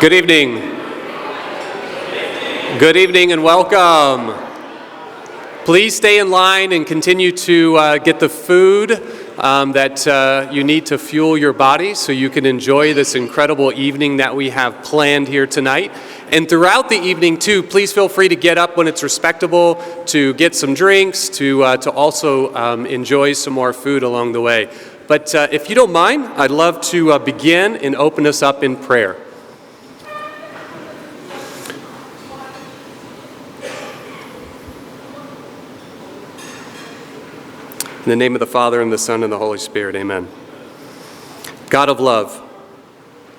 Good evening. Good evening and welcome. Please stay in line and continue to get the food that you need to fuel your body so you can enjoy this incredible evening that we have planned here tonight. And throughout the evening too, please feel free to get up when it's respectable, to get some drinks, to also enjoy some more food along the way. But if you don't mind, I'd love to begin and open us up in prayer. In the name of the Father, and the Son, and the Holy Spirit, amen. God of love,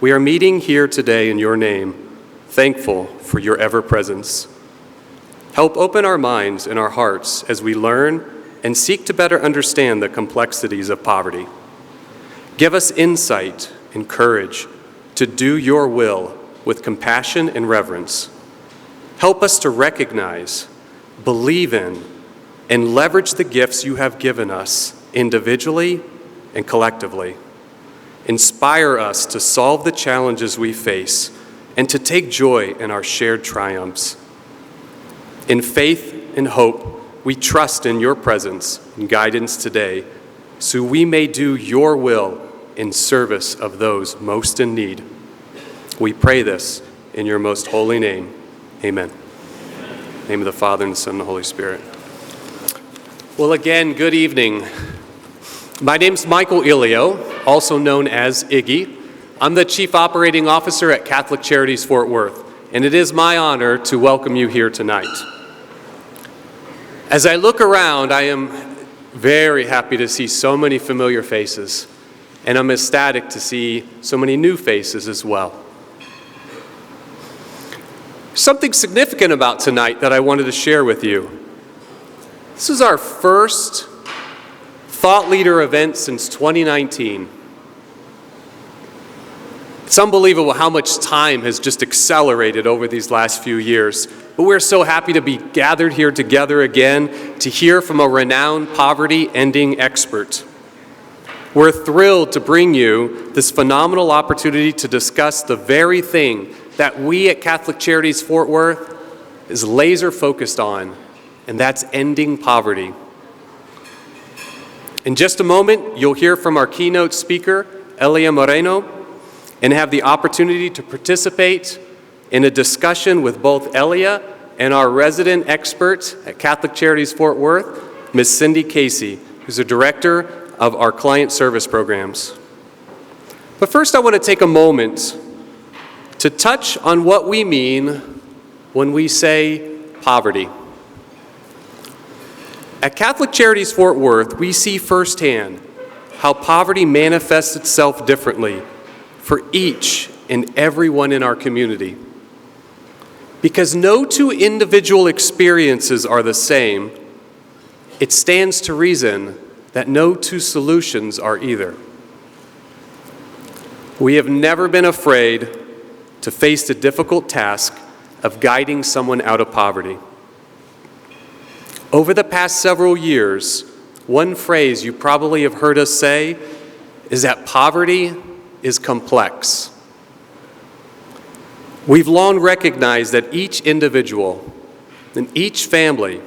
we are meeting here today in your name, thankful for your ever-presence. Help open our minds and our hearts as we learn and seek to better understand the complexities of poverty. Give us insight and courage to do your will with compassion and reverence. Help us to recognize, believe in, and leverage the gifts you have given us individually and collectively. Inspire us to solve the challenges we face and to take joy in our shared triumphs. In faith and hope, we trust in your presence and guidance today, so we may do your will in service of those most in need. We pray this in your most holy name. Amen. In the name of the Father, and the Son, and the Holy Spirit. Well, again, good evening. My name's Michael Elio, also known as Iggy. I'm the Chief Operating Officer at Catholic Charities Fort Worth, and it is my honor to welcome you here tonight. As I look around, I am very happy to see so many familiar faces, and I'm ecstatic to see so many new faces as well. Something significant about tonight that I wanted to share with you. This is our first Thought Leader event since 2019. It's unbelievable how much time has just accelerated over these last few years, but we're so happy to be gathered here together again to hear from a renowned poverty-ending expert. We're thrilled to bring you this phenomenal opportunity to discuss the very thing that we at Catholic Charities Fort Worth is laser focused on, and that's ending poverty. In just a moment, you'll hear from our keynote speaker, Elia Moreno, and have the opportunity to participate in a discussion with both Elia and our resident expert at Catholic Charities Fort Worth, Ms. Cindy Casey, who's the director of our client service programs. But first, I want to take a moment to touch on what we mean when we say poverty. At Catholic Charities Fort Worth, we see firsthand how poverty manifests itself differently for each and everyone in our community. Because no two individual experiences are the same, it stands to reason that no two solutions are either. We have never been afraid to face the difficult task of guiding someone out of poverty. Over the past several years, one phrase you probably have heard us say is that poverty is complex. We've long recognized that each individual and each family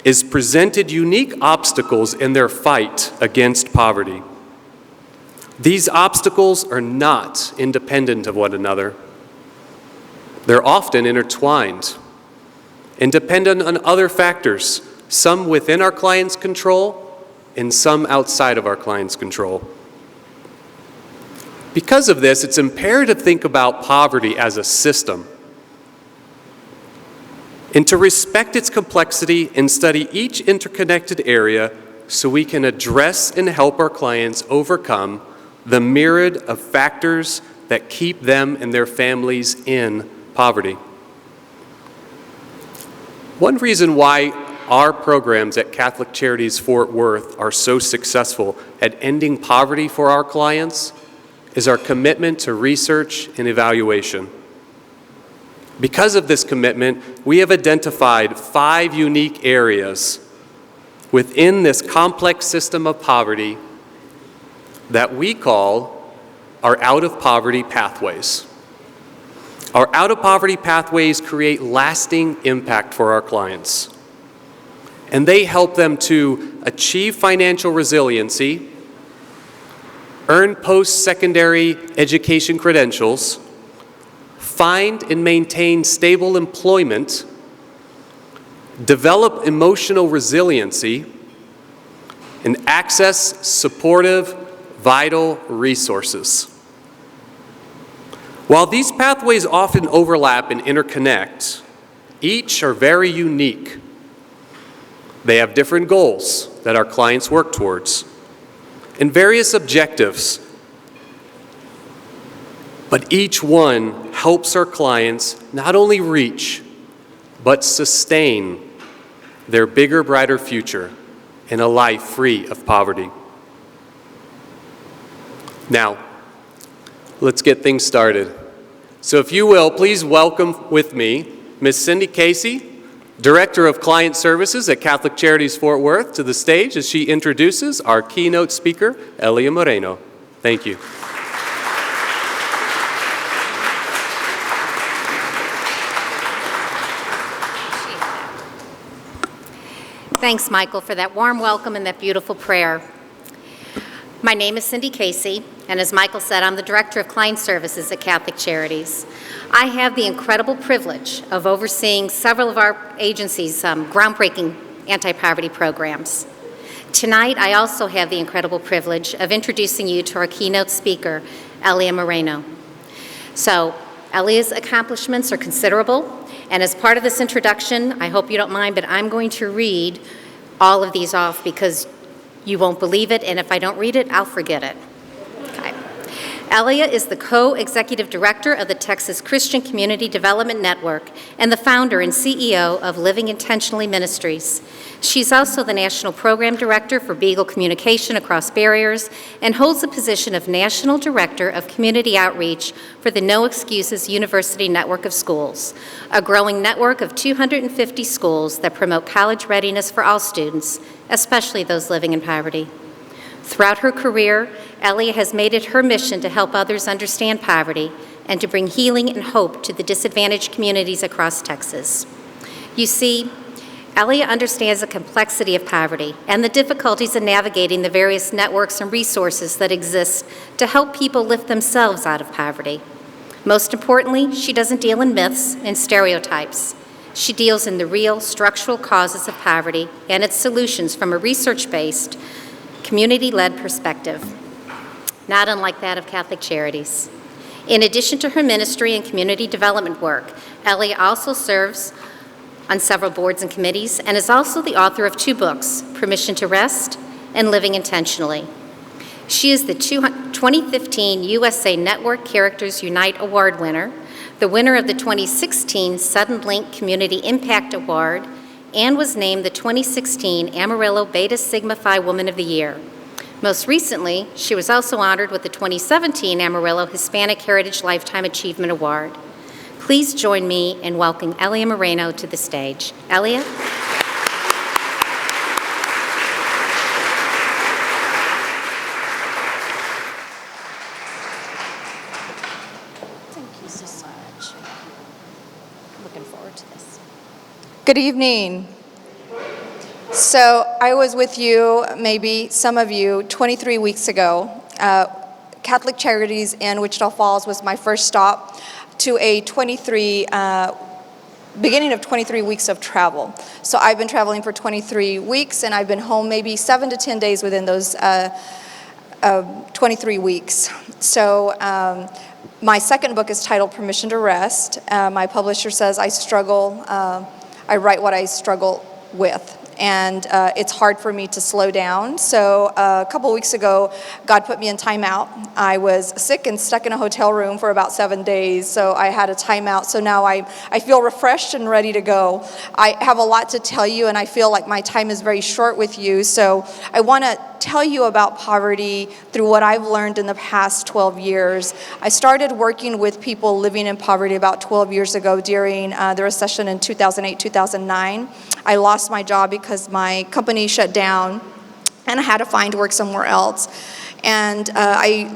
is presented unique obstacles in their fight against poverty. These obstacles are not independent of one another. They're often intertwined and dependent on other factors, some within our client's control and some outside of our client's control. Because of this, it's imperative to think about poverty as a system and to respect its complexity and study each interconnected area so we can address and help our clients overcome the myriad of factors that keep them and their families in poverty. One reason why our programs at Catholic Charities Fort Worth are so successful at ending poverty for our clients is our commitment to research and evaluation. Because of this commitment, we have identified 5 unique areas within this complex system of poverty that we call our out-of-poverty pathways. Our out-of-poverty pathways create lasting impact for our clients, and they help them to achieve financial resiliency, earn post-secondary education credentials, find and maintain stable employment, develop emotional resiliency, and access supportive, vital resources. While these pathways often overlap and interconnect, each are very unique. They have different goals that our clients work towards and various objectives, but each one helps our clients not only reach, but sustain their bigger, brighter future in a life free of poverty. Now, let's get things started. So if you will, please welcome with me Ms. Cindy Casey, Director of Client Services at Catholic Charities Fort Worth, to the stage as she introduces our keynote speaker, Elia Moreno. Thank you. Thanks, Michael, for that warm welcome and that beautiful prayer. My name is Cindy Casey, and as Michael said, I'm the Director of Client Services at Catholic Charities. I have the incredible privilege of overseeing several of our agency's groundbreaking anti-poverty programs. Tonight, I also have the incredible privilege of introducing you to our keynote speaker, Elia Moreno. So, Elia's accomplishments are considerable, and as part of this introduction, I hope you don't mind, but I'm going to read all of these off because you won't believe it, and if I don't read it, I'll forget it. Okay. Elia is the co-executive director of the Texas Christian Community Development Network and the founder and CEO of Living Intentionally Ministries. She's also the national program director for Beagle Communication Across Barriers and holds the position of national director of community outreach for the No Excuses University Network of Schools, a growing network of 250 schools that promote college readiness for all students, especially those living in poverty. Throughout her career, Elia has made it her mission to help others understand poverty and to bring healing and hope to the disadvantaged communities across Texas. You see, Elia understands the complexity of poverty and the difficulties in navigating the various networks and resources that exist to help people lift themselves out of poverty. Most importantly, she doesn't deal in myths and stereotypes. She deals in the real structural causes of poverty and its solutions from a research-based, community-led perspective, not unlike that of Catholic Charities. In addition to her ministry and community development work, Elia also serves on several boards and committees and is also the author of 2 books, Permission to Rest and Living Intentionally. She is the 2015 USA Network Characters Unite Award winner, the winner of the 2016 Sudden Link Community Impact Award, and was named the 2016 Amarillo Beta Sigma Phi Woman of the Year. Most recently, she was also honored with the 2017 Amarillo Hispanic Heritage Lifetime Achievement Award. Please join me in welcoming Elia Moreno to the stage. Elia? Thank you so much. Looking forward to this. Good evening. So I was with you, maybe some of you, 23 weeks ago. Catholic Charities in Wichita Falls was my first stop to a beginning of 23 weeks of travel. So I've been traveling for 23 weeks, and I've been home maybe 7 to 10 days within those 23 weeks. So my second book is titled Permission to Rest. My publisher says I write what I struggle with. And it's hard for me to slow down. So a couple weeks ago, God put me in timeout. I was sick and stuck in a hotel room for about 7 days, so I had a timeout. So now I feel refreshed and ready to go. I have a lot to tell you, and I feel like my time is very short with you. So I want to tell you about poverty through what I've learned in the past 12 years. I started working with people living in poverty about 12 years ago during the recession in 2008, 2009. I lost my job because my company shut down, and I had to find work somewhere else. And I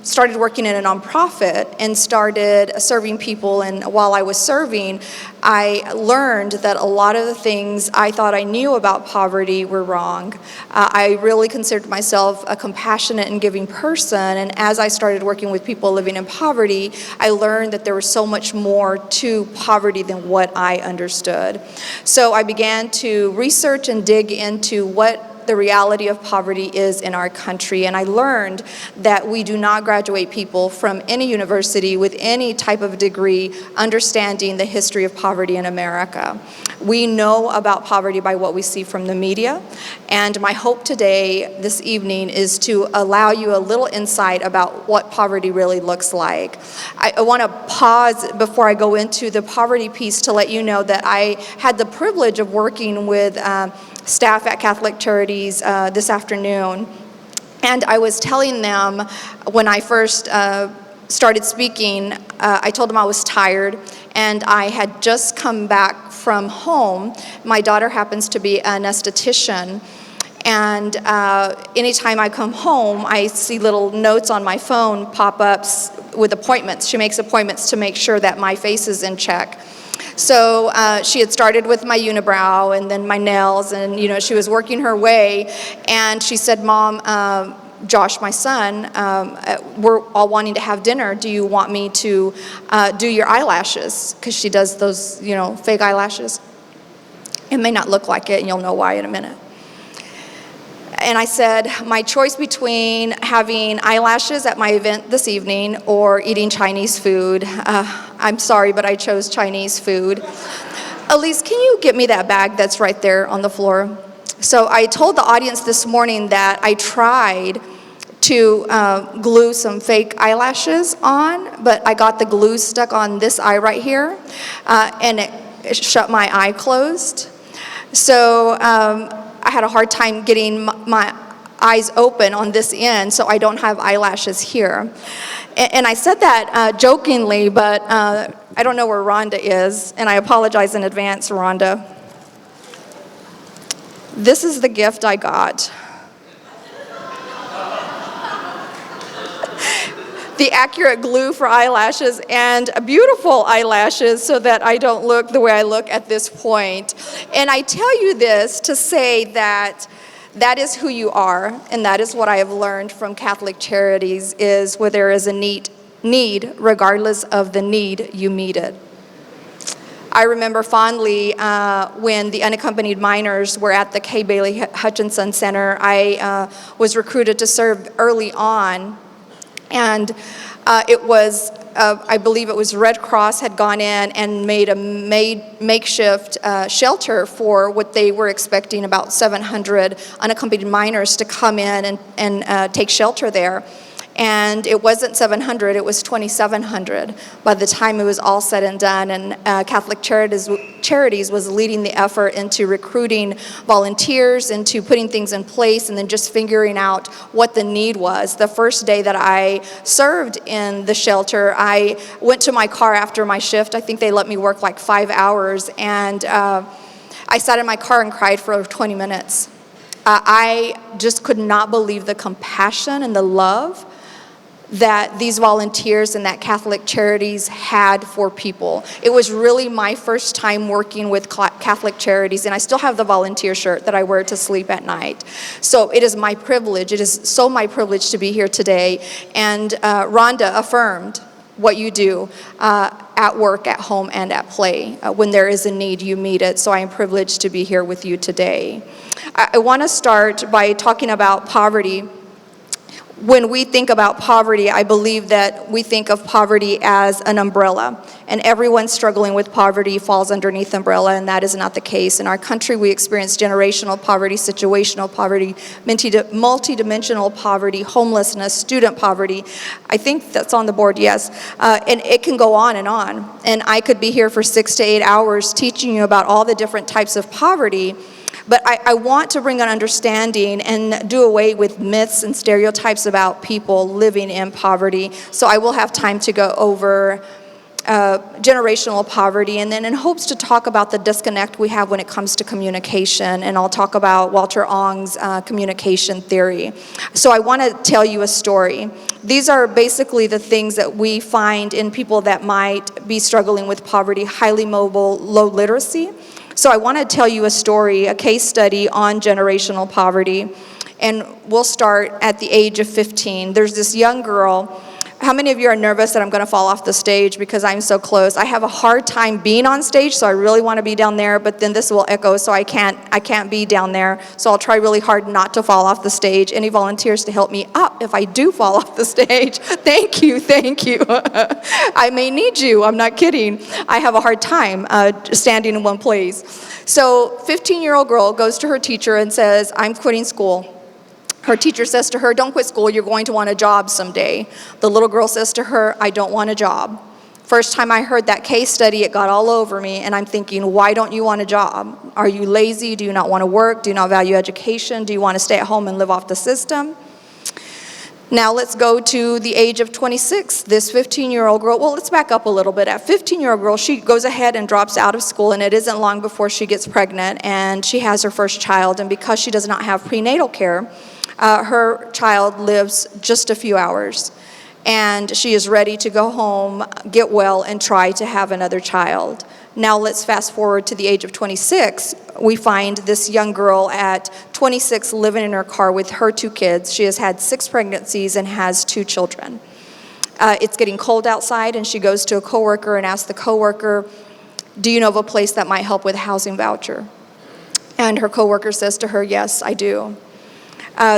started working in a nonprofit and started serving people. And while I was serving, I learned that a lot of the things I thought I knew about poverty were wrong. I really considered myself a compassionate and giving person, and as I started working with people living in poverty, I learned that there was so much more to poverty than what I understood. So I began to research and dig into what the reality of poverty is in our country, and I learned that we do not graduate people from any university with any type of degree understanding the history of poverty in America. We know about poverty by what we see from the media, and my hope today, this evening, is to allow you a little insight about what poverty really looks like. I want to pause before I go into the poverty piece to let you know that I had the privilege of working with staff at Catholic Charities this afternoon, and I was telling them when I first started speaking, I told them I was tired and I had just come back from home. My daughter happens to be an esthetician, and anytime I come home, I see little notes on my phone pop up with appointments. She makes appointments to make sure that my face is in check. So she had started with my unibrow and then my nails, and she was working her way, and she said, "Mom, Josh, my son, we're all wanting to have dinner. Do you want me to do your eyelashes?" Because she does those, fake eyelashes. It may not look like it, and you'll know why in a minute. And I said, my choice between having eyelashes at my event this evening or eating Chinese food, I'm sorry, but I chose Chinese food. Elise, can you get me that bag that's right there on the floor? So I told the audience this morning that I tried to glue some fake eyelashes on, but I got the glue stuck on this eye right here, and it shut my eye closed. So I had a hard time getting my eyes open on this end, so I don't have eyelashes here. And I said that jokingly, but I don't know where Rhonda is, and I apologize in advance, Rhonda. This is the gift I got. The accurate glue for eyelashes and beautiful eyelashes so that I don't look the way I look at this point. And I tell you this to say that that is who you are, and that is what I have learned from Catholic Charities, is where there is a need, regardless of the need, you meet it. I remember fondly when the unaccompanied minors were at the K. Bailey Hutchinson Center. I was recruited to serve early on, and it was, I believe it was Red Cross had gone in and made a makeshift shelter for what they were expecting about 700 unaccompanied minors to come in and take shelter there. And it wasn't 700, it was 2,700 by the time it was all said and done. And Catholic Charities was leading the effort into recruiting volunteers, into putting things in place, and then just figuring out what the need was. The first day that I served in the shelter, I went to my car after my shift. I think they let me work like 5 hours, and I sat in my car and cried for over 20 minutes. I just could not believe the compassion and the love that these volunteers and that Catholic Charities had for people. It was really my first time working with Catholic Charities, and I still have the volunteer shirt that I wear to sleep at night. So it is my privilege, it is so my privilege to be here today. And Rhonda affirmed what you do at work, at home, and at play. When there is a need, you meet it. So I am privileged to be here with you today. I want to start by talking about poverty. When we think about poverty, I believe that we think of poverty as an umbrella, and everyone struggling with poverty falls underneath the umbrella, and that is not the case. In our country, we experience generational poverty, situational poverty, multidimensional poverty, homelessness, student poverty. I think that's on the board, yes. And it can go on. And I could be here for 6 to 8 hours teaching you about all the different types of poverty. But I want to bring an understanding and do away with myths and stereotypes about people living in poverty. So I will have time to go over generational poverty, and then in hopes to talk about the disconnect we have when it comes to communication, and I'll talk about Walter Ong's communication theory. So I want to tell you a story. These are basically the things that we find in people that might be struggling with poverty: highly mobile, low literacy. So I want to tell you a story, a case study on generational poverty, and we'll start at the age of 15. There's this young girl. How many of you are nervous that I'm going to fall off the stage because I'm so close? I have a hard time being on stage, so I really want to be down there, but then this will echo, so I can't be down there. So I'll try really hard not to fall off the stage. Any volunteers to help me up if I do fall off the stage? Thank you. I may need you. I'm not kidding. I have a hard time standing in one place. So 15-year-old girl goes to her teacher and says, "I'm quitting school." Her teacher says to her, "Don't quit school, you're going to want a job someday." The little girl says to her, "I don't want a job." First time I heard that case study, it got all over me, and I'm thinking, why don't you want a job? Are you lazy? Do you not want to work? Do you not value education? Do you want to stay at home and live off the system? Now let's go to the age of 26. This 15-year-old girl, well, let's back up a little bit. At 15-year-old girl, she goes ahead and drops out of school, and it isn't long before she gets pregnant, and she has her first child, and because she does not have prenatal care, her child lives just a few hours, and she is ready to go home, get well, and try to have another child. Now let's fast forward to the age of 26. We find this young girl at 26 living in her car with her 2 kids. She has had 6 pregnancies and has 2 children. It's getting cold outside, and she goes to a coworker and asks the coworker, "Do you know of a place that might help with a housing voucher?" And her coworker says to her, "Yes, I do.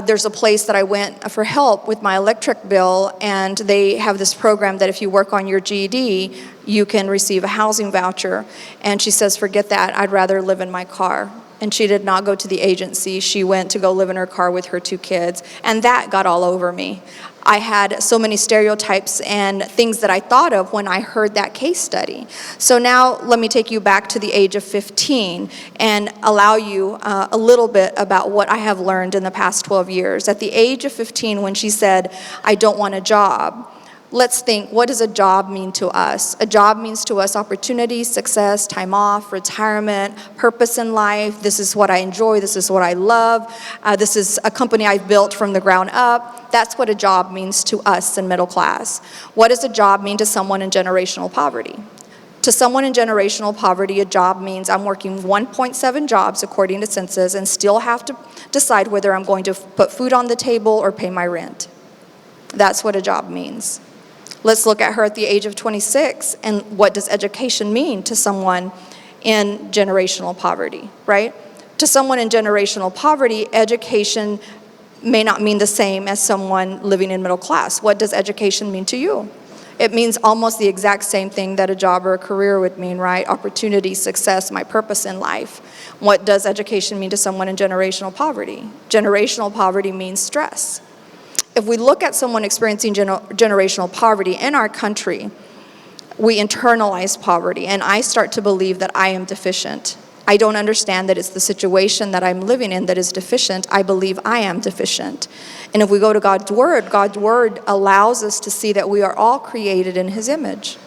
There's a place that I went for help with my electric bill, and they have this program that if you work on your GED, you can receive a housing voucher." And she says, "Forget that, I'd rather live in my car." And she did not go to the agency. She went to go live in her car with her 2 kids, and that got all over me. I had so many stereotypes and things that I thought of when I heard that case study. So now let me take you back to the age of 15 and allow you a little bit about what I have learned in the past 12 years. At the age of 15, when she said, "I don't want a job," let's think, what does a job mean to us? A job means to us opportunity, success, time off, retirement, purpose in life. This is what I enjoy. This is what I love. This is a company I've built from the ground up. That's what a job means to us in middle class. What does a job mean to someone in generational poverty? To someone in generational poverty, a job means I'm working 1.7 jobs according to census and still have to decide whether I'm going to put food on the table or pay my rent. That's what a job means. Let's look at her at the age of 26, and what does education mean to someone in generational poverty, right? To someone in generational poverty, education may not mean the same as someone living in middle class. What does education mean to you? It means almost the exact same thing that a job or a career would mean, right? Opportunity, success, my purpose in life. What does education mean to someone in generational poverty? Generational poverty means stress. If we look at someone experiencing generational poverty in our country, we internalize poverty, and I start to believe that I am deficient. I don't understand that it's the situation that I'm living in that is deficient. I believe I am deficient. And if we go to God's Word allows us to see that we are all created in His image.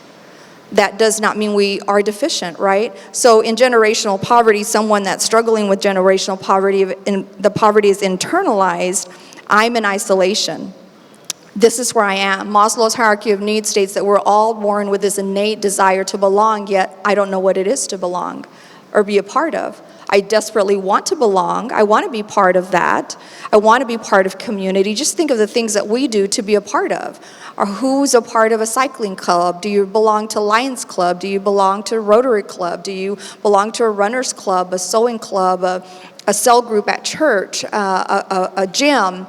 That does not mean we are deficient, right? So in generational poverty, someone that's struggling with generational poverty, the poverty is internalized. I'm in isolation. This is where I am. Maslow's hierarchy of needs states that we're all born with this innate desire to belong, yet I don't know what it is to belong or be a part of. I desperately want to belong. I want to be part of that. I want to be part of community. Just think of the things that we do to be a part of. Or who's a part of a cycling club? Do you belong to Lions Club? Do you belong to Rotary Club? Do you belong to a runner's club, a sewing club, a cell group at church, a gym?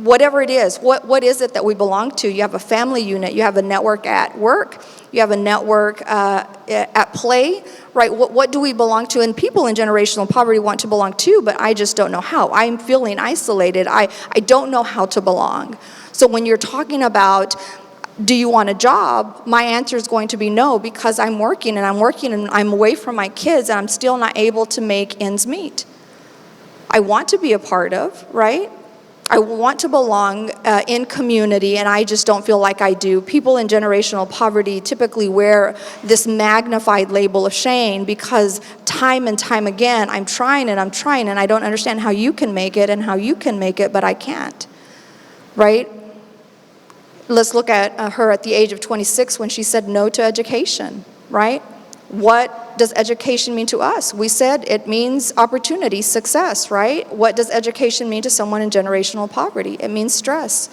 Whatever it is, what is it that we belong to? You have a family unit, you have a network at work, you have a network at play, right? What do we belong to? And people in generational poverty want to belong too, but I just don't know how. I'm feeling isolated. I don't know how to belong. So when you're talking about, do you want a job? My answer is going to be no, because I'm working and I'm away from my kids and I'm still not able to make ends meet. I want to be a part of, right? I want to belong in community, and I just don't feel like I do. People in generational poverty typically wear this magnified label of shame because time and time again, I'm trying, and I don't understand how you can make it and how you can make it, but I can't, right? Let's look at her at the age of 26 when she said no to education, right? What does education mean to us? We said it means opportunity, success, right? What does education mean to someone in generational poverty? It means stress.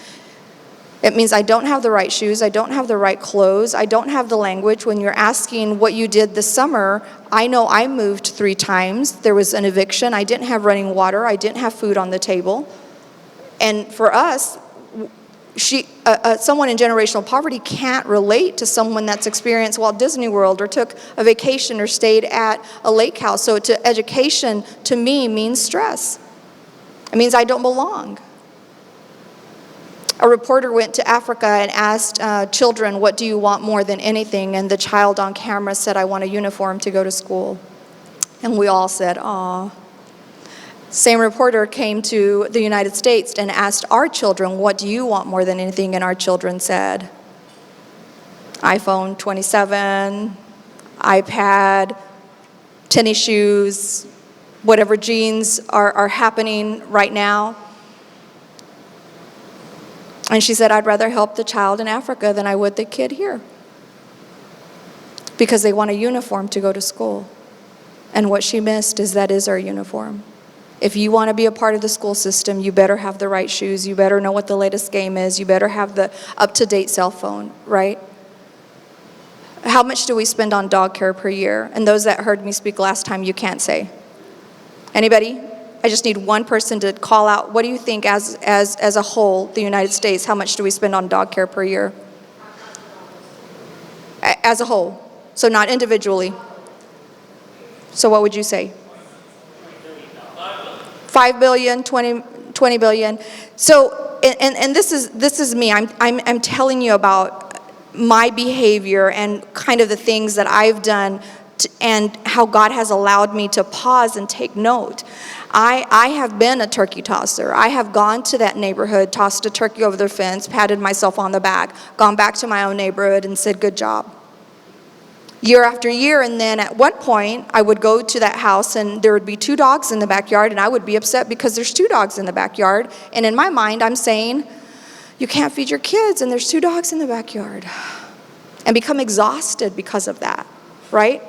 It means I don't have the right shoes, I don't have the right clothes, I don't have the language. When you're asking what you did this summer, I know I moved 3 times. There was an eviction, I didn't have running water, I didn't have food on the table. And for us, someone in generational poverty can't relate to someone that's experienced Walt Disney World or took a vacation or stayed at a lake house. So education to me means stress. It means I don't belong. A reporter went to Africa and asked children, what do you want more than anything? And the child on camera said, I want a uniform to go to school. And we all said, aw. Same reporter came to the United States and asked our children, what do you want more than anything? And our children said, iPhone 27, iPad, tennis shoes, whatever genes are happening right now. And she said, I'd rather help the child in Africa than I would the kid here. Because they want a uniform to go to school. And what she missed is that is our uniform. If you want to be a part of the school system, you better have the right shoes, you better know what the latest game is, you better have the up-to-date cell phone, right? How much do we spend on dog care per year? And those that heard me speak last time, you can't say. Anybody? I just need one person to call out, what do you think as a whole, the United States, how much do we spend on dog care per year? As a whole, so not individually. So what would you say? 5 billion, 20 billion. So, and this is me. I'm telling you about my behavior and kind of the things that I've done and how God has allowed me to pause and take note. I have been a turkey tosser. I have gone to that neighborhood, tossed a turkey over the fence, patted myself on the back, gone back to my own neighborhood and said, good job. Year after year, and then at one point, I would go to that house and there would be 2 dogs in the backyard, and I would be upset because there's 2 dogs in the backyard. And in my mind, I'm saying, you can't feed your kids and there's 2 dogs in the backyard. And become exhausted because of that, right?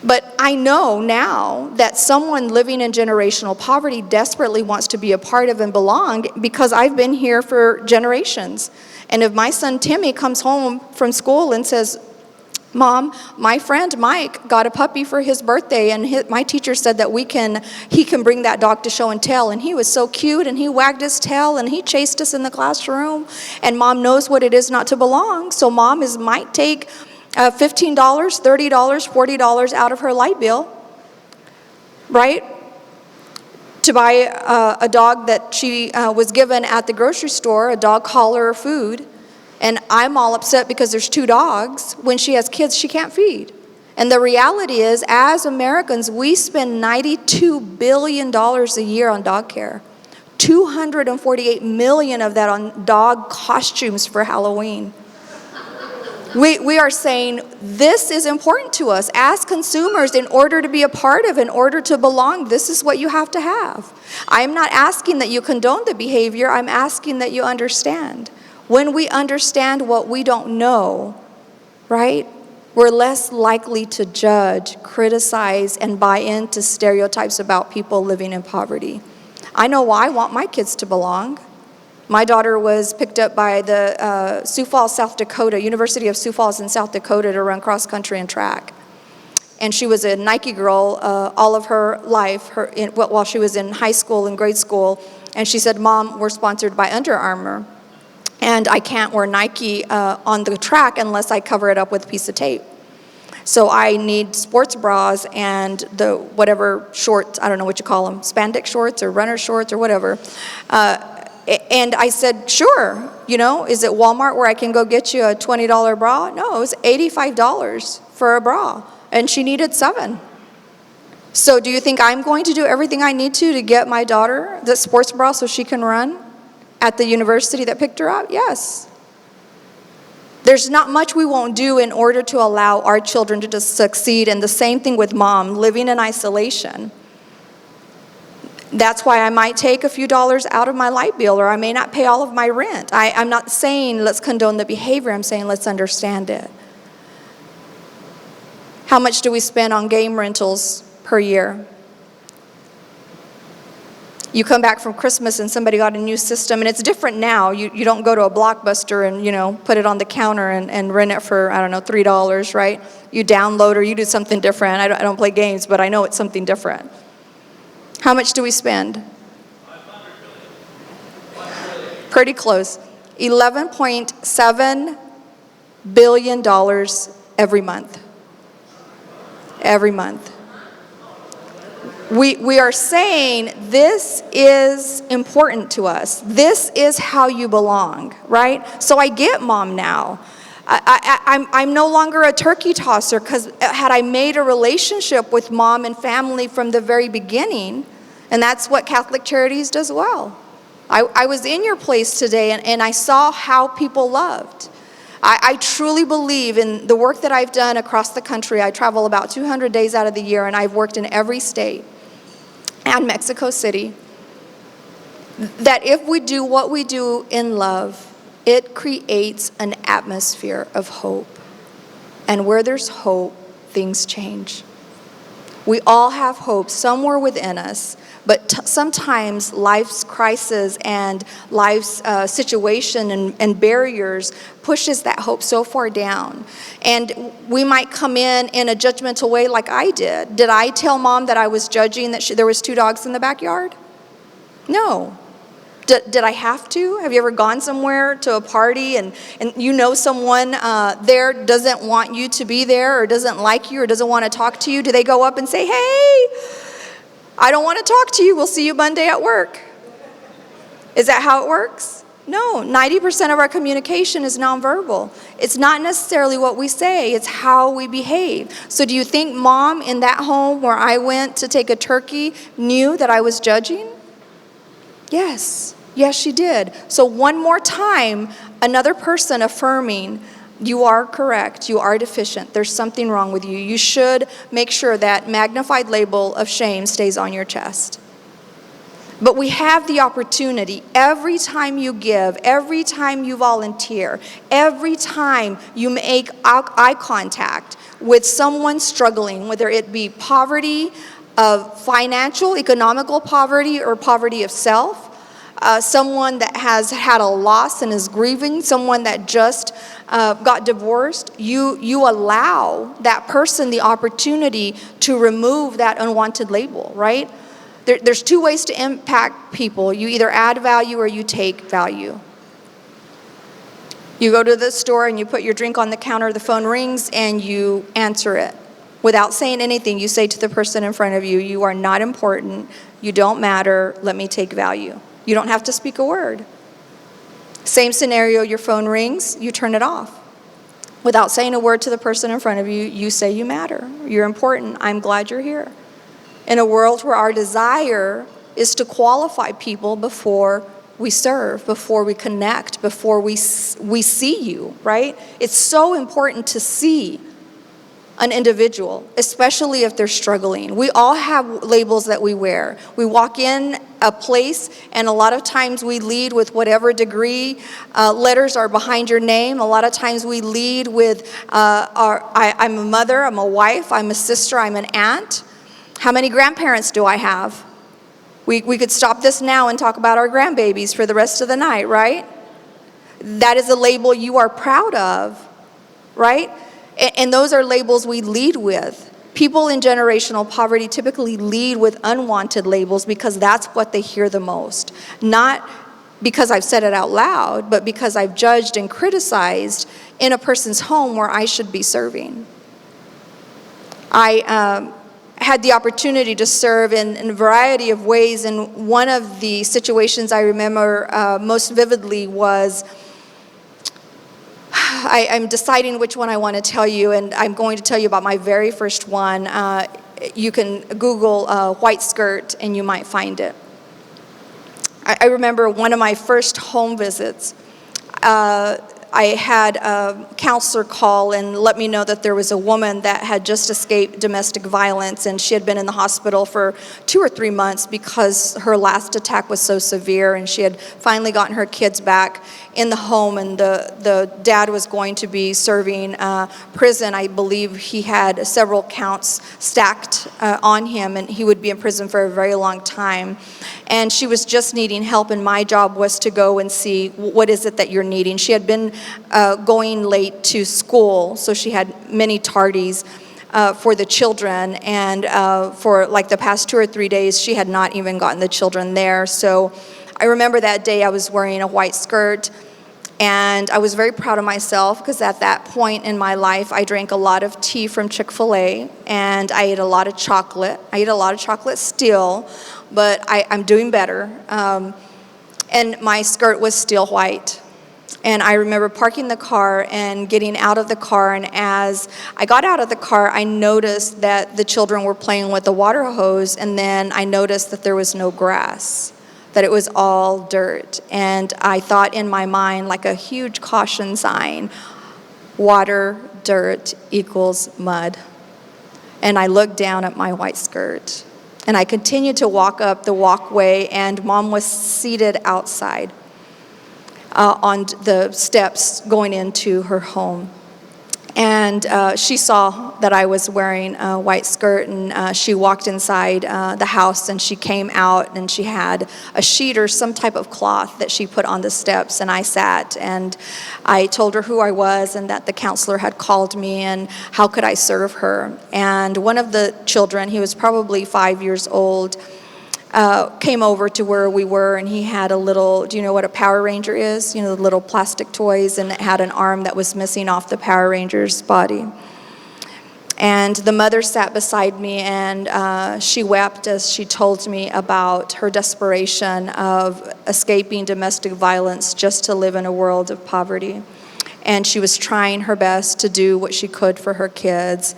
But I know now that someone living in generational poverty desperately wants to be a part of and belong because I've been here for generations. And if my son Timmy comes home from school and says, Mom, my friend Mike got a puppy for his birthday, and my teacher said that he can bring that dog to show and tell, and he was so cute, and he wagged his tail, and he chased us in the classroom, and Mom knows what it is not to belong, so Mom might take $15, $30, $40 out of her light bill, right? To buy a dog that she was given at the grocery store, a dog collar or food. And I'm all upset because there's 2 dogs. When she has kids, she can't feed. And the reality is, as Americans, we spend $92 billion a year on dog care. $248 million of that on dog costumes for Halloween. We are saying this is important to us as consumers in order to be a part of, in order to belong. This is what you have to have. I'm not asking that you condone the behavior. I'm asking that you understand. When we understand what we don't know, right, we're less likely to judge, criticize, and buy into stereotypes about people living in poverty. I know why I want my kids to belong. My daughter was picked up by the Sioux Falls, South Dakota, University of Sioux Falls in South Dakota to run cross country and track. And she was a Nike girl all of her life while she was in high school and grade school. And she said, Mom, we're sponsored by Under Armour. And I can't wear Nike on the track unless I cover it up with a piece of tape. So I need sports bras and the whatever shorts, I don't know what you call them, spandex shorts or runner shorts or whatever. And I said, sure, is it Walmart where I can go get you a $20 bra? No, it was $85 for a bra. And she needed 7. So do you think I'm going to do everything I need to get my daughter the sports bra so she can run at the university that picked her up? Yes. There's not much we won't do in order to allow our children to just succeed. And the same thing with mom, living in isolation. That's why I might take a few dollars out of my light bill, or I may not pay all of my rent. I'm not saying let's condone the behavior. I'm saying let's understand it. How much do we spend on game rentals per year? You come back from Christmas and somebody got a new system, and it's different now. You don't go to a Blockbuster and, put it on the counter and rent it for, I don't know, $3, right? You download or you do something different. I don't play games, but I know it's something different. How much do we spend? Pretty close. $11.7 billion every month. Every month. We are saying this is important to us. This is how you belong, right? So I get mom now. I'm no longer a turkey tosser, because had I made a relationship with mom and family from the very beginning, and that's what Catholic Charities does well. I was in your place today, and I saw how people loved. I truly believe in the work that I've done across the country. I travel about 200 days out of the year, and I've worked in every state and Mexico City, that if we do what we do in love, it creates an atmosphere of hope. And where there's hope, things change. We all have hope somewhere within us, but sometimes life's crisis and life's situation and barriers pushes that hope so far down. And we might come in a judgmental way like I did. Did I tell mom that I was judging that there was 2 dogs in the backyard? No. Did I have to? Have you ever gone somewhere to a party and someone there doesn't want you to be there, or doesn't like you, or doesn't want to talk to you? Do they go up and say, hey, I don't want to talk to you. We'll see you Monday at work. Is that how it works? No. 90% of our communication is nonverbal. It's not necessarily what we say. It's how we behave. So do you think mom in that home where I went to take a turkey knew that I was judging? Yes. Yes, she did. So one more time, another person affirming, you are correct, you are deficient, there's something wrong with you. You should make sure that magnified label of shame stays on your chest. But we have the opportunity every time you give, every time you volunteer, every time you make eye contact with someone struggling, whether it be poverty of financial, economical poverty, or poverty of self, someone that has had a loss and is grieving, someone that just got divorced, you allow that person the opportunity to remove that unwanted label, right? There's 2 ways to impact people. You either add value or you take value. You go to the store and you put your drink on the counter, the phone rings, and you answer it. Without saying anything, you say to the person in front of you, you are not important, you don't matter, let me take value. You don't have to speak a word. Same scenario, your phone rings, you turn it off. Without saying a word to the person in front of you, you say you matter, you're important, I'm glad you're here. In a world where our desire is to qualify people before we serve, before we connect, before we see you, right? It's so important to see an individual, especially if they're struggling. We all have labels that we wear. We walk in a place, and a lot of times we lead with whatever degree letters are behind your name. A lot of times we lead with, I'm a mother, I'm a wife, I'm a sister, I'm an aunt. How many grandparents do I have? We could stop this now and talk about our grandbabies for the rest of the night, right? That is a label you are proud of, right? And those are labels we lead with. People in generational poverty typically lead with unwanted labels because that's what they hear the most. Not because I've said it out loud, but because I've judged and criticized in a person's home where I should be serving. I had the opportunity to serve in a variety of ways, and one of the situations I remember most vividly was, I'm deciding which one I want to tell you, and I'm going to tell you about my very first one. You can Google white skirt and you might find it. I remember one of my first home visits. I had a counselor call and let me know that there was a woman that had just escaped domestic violence, and she had been in the hospital for 2 or 3 months because her last attack was so severe, and she had finally gotten her kids back in the home, and the dad was going to be serving prison. I believe he had several counts stacked on him, and he would be in prison for a very long time. And she was just needing help, and my job was to go and see, what is it that you're needing? She had been going late to school, so she had many tardies for the children, and for like the past 2 or 3 days, she had not even gotten the children there. So I remember that day I was wearing a white skirt, and I was very proud of myself because at that point in my life, I drank a lot of tea from Chick-fil-A, and I ate a lot of chocolate. I eat a lot of chocolate still, but I'm doing better. And my skirt was still white. And I remember parking the car and getting out of the car, and as I got out of the car, I noticed that the children were playing with the water hose, and then I noticed that there was no grass, that it was all dirt. And I thought in my mind, like a huge caution sign, water, dirt equals mud. And I looked down at my white skirt, and I continued to walk up the walkway, and Mom was seated outside on the steps going into her home. And she saw that I was wearing a white skirt, and she walked inside the house, and she came out, and she had a sheet or some type of cloth that she put on the steps, and I sat, and I told her who I was and that the counselor had called me and how could I serve her. And one of the children, he was probably 5 years old, came over to where we were, and he had a little, do you know what a Power Ranger is? You know, the little plastic toys, and it had an arm that was missing off the Power Ranger's body. And the mother sat beside me, and she wept as she told me about her desperation of escaping domestic violence just to live in a world of poverty. And she was trying her best to do what she could for her kids.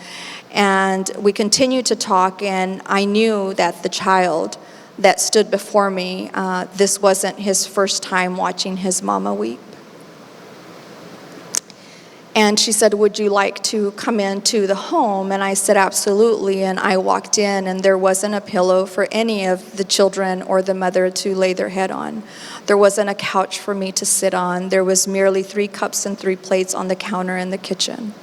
And we continued to talk, and I knew that the child that stood before me, this wasn't his first time watching his mama weep. And she said, would you like to come into the home? And I said, absolutely. And I walked in, and there wasn't a pillow for any of the children or the mother to lay their head on. There wasn't a couch for me to sit on. There was merely 3 cups and 3 plates on the counter in the kitchen.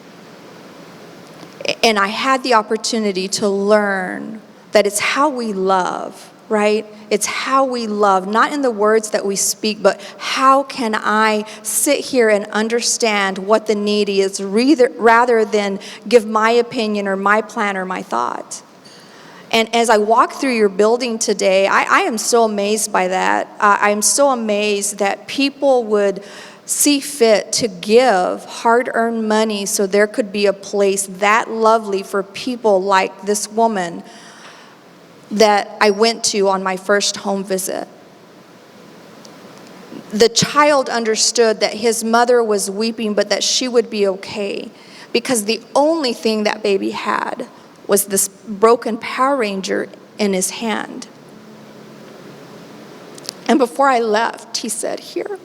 And I had the opportunity to learn that it's how we love, right? It's how we love, not in the words that we speak, but how can I sit here and understand what the need is rather than give my opinion or my plan or my thought. And as I walk through your building today, I am so amazed by that. I'm so amazed that people would see fit to give hard-earned money so there could be a place that lovely for people like this woman that I went to on my first home visit. The child understood that his mother was weeping, but that she would be okay, because the only thing that baby had was this broken Power Ranger in his hand. And before I left, he said, here.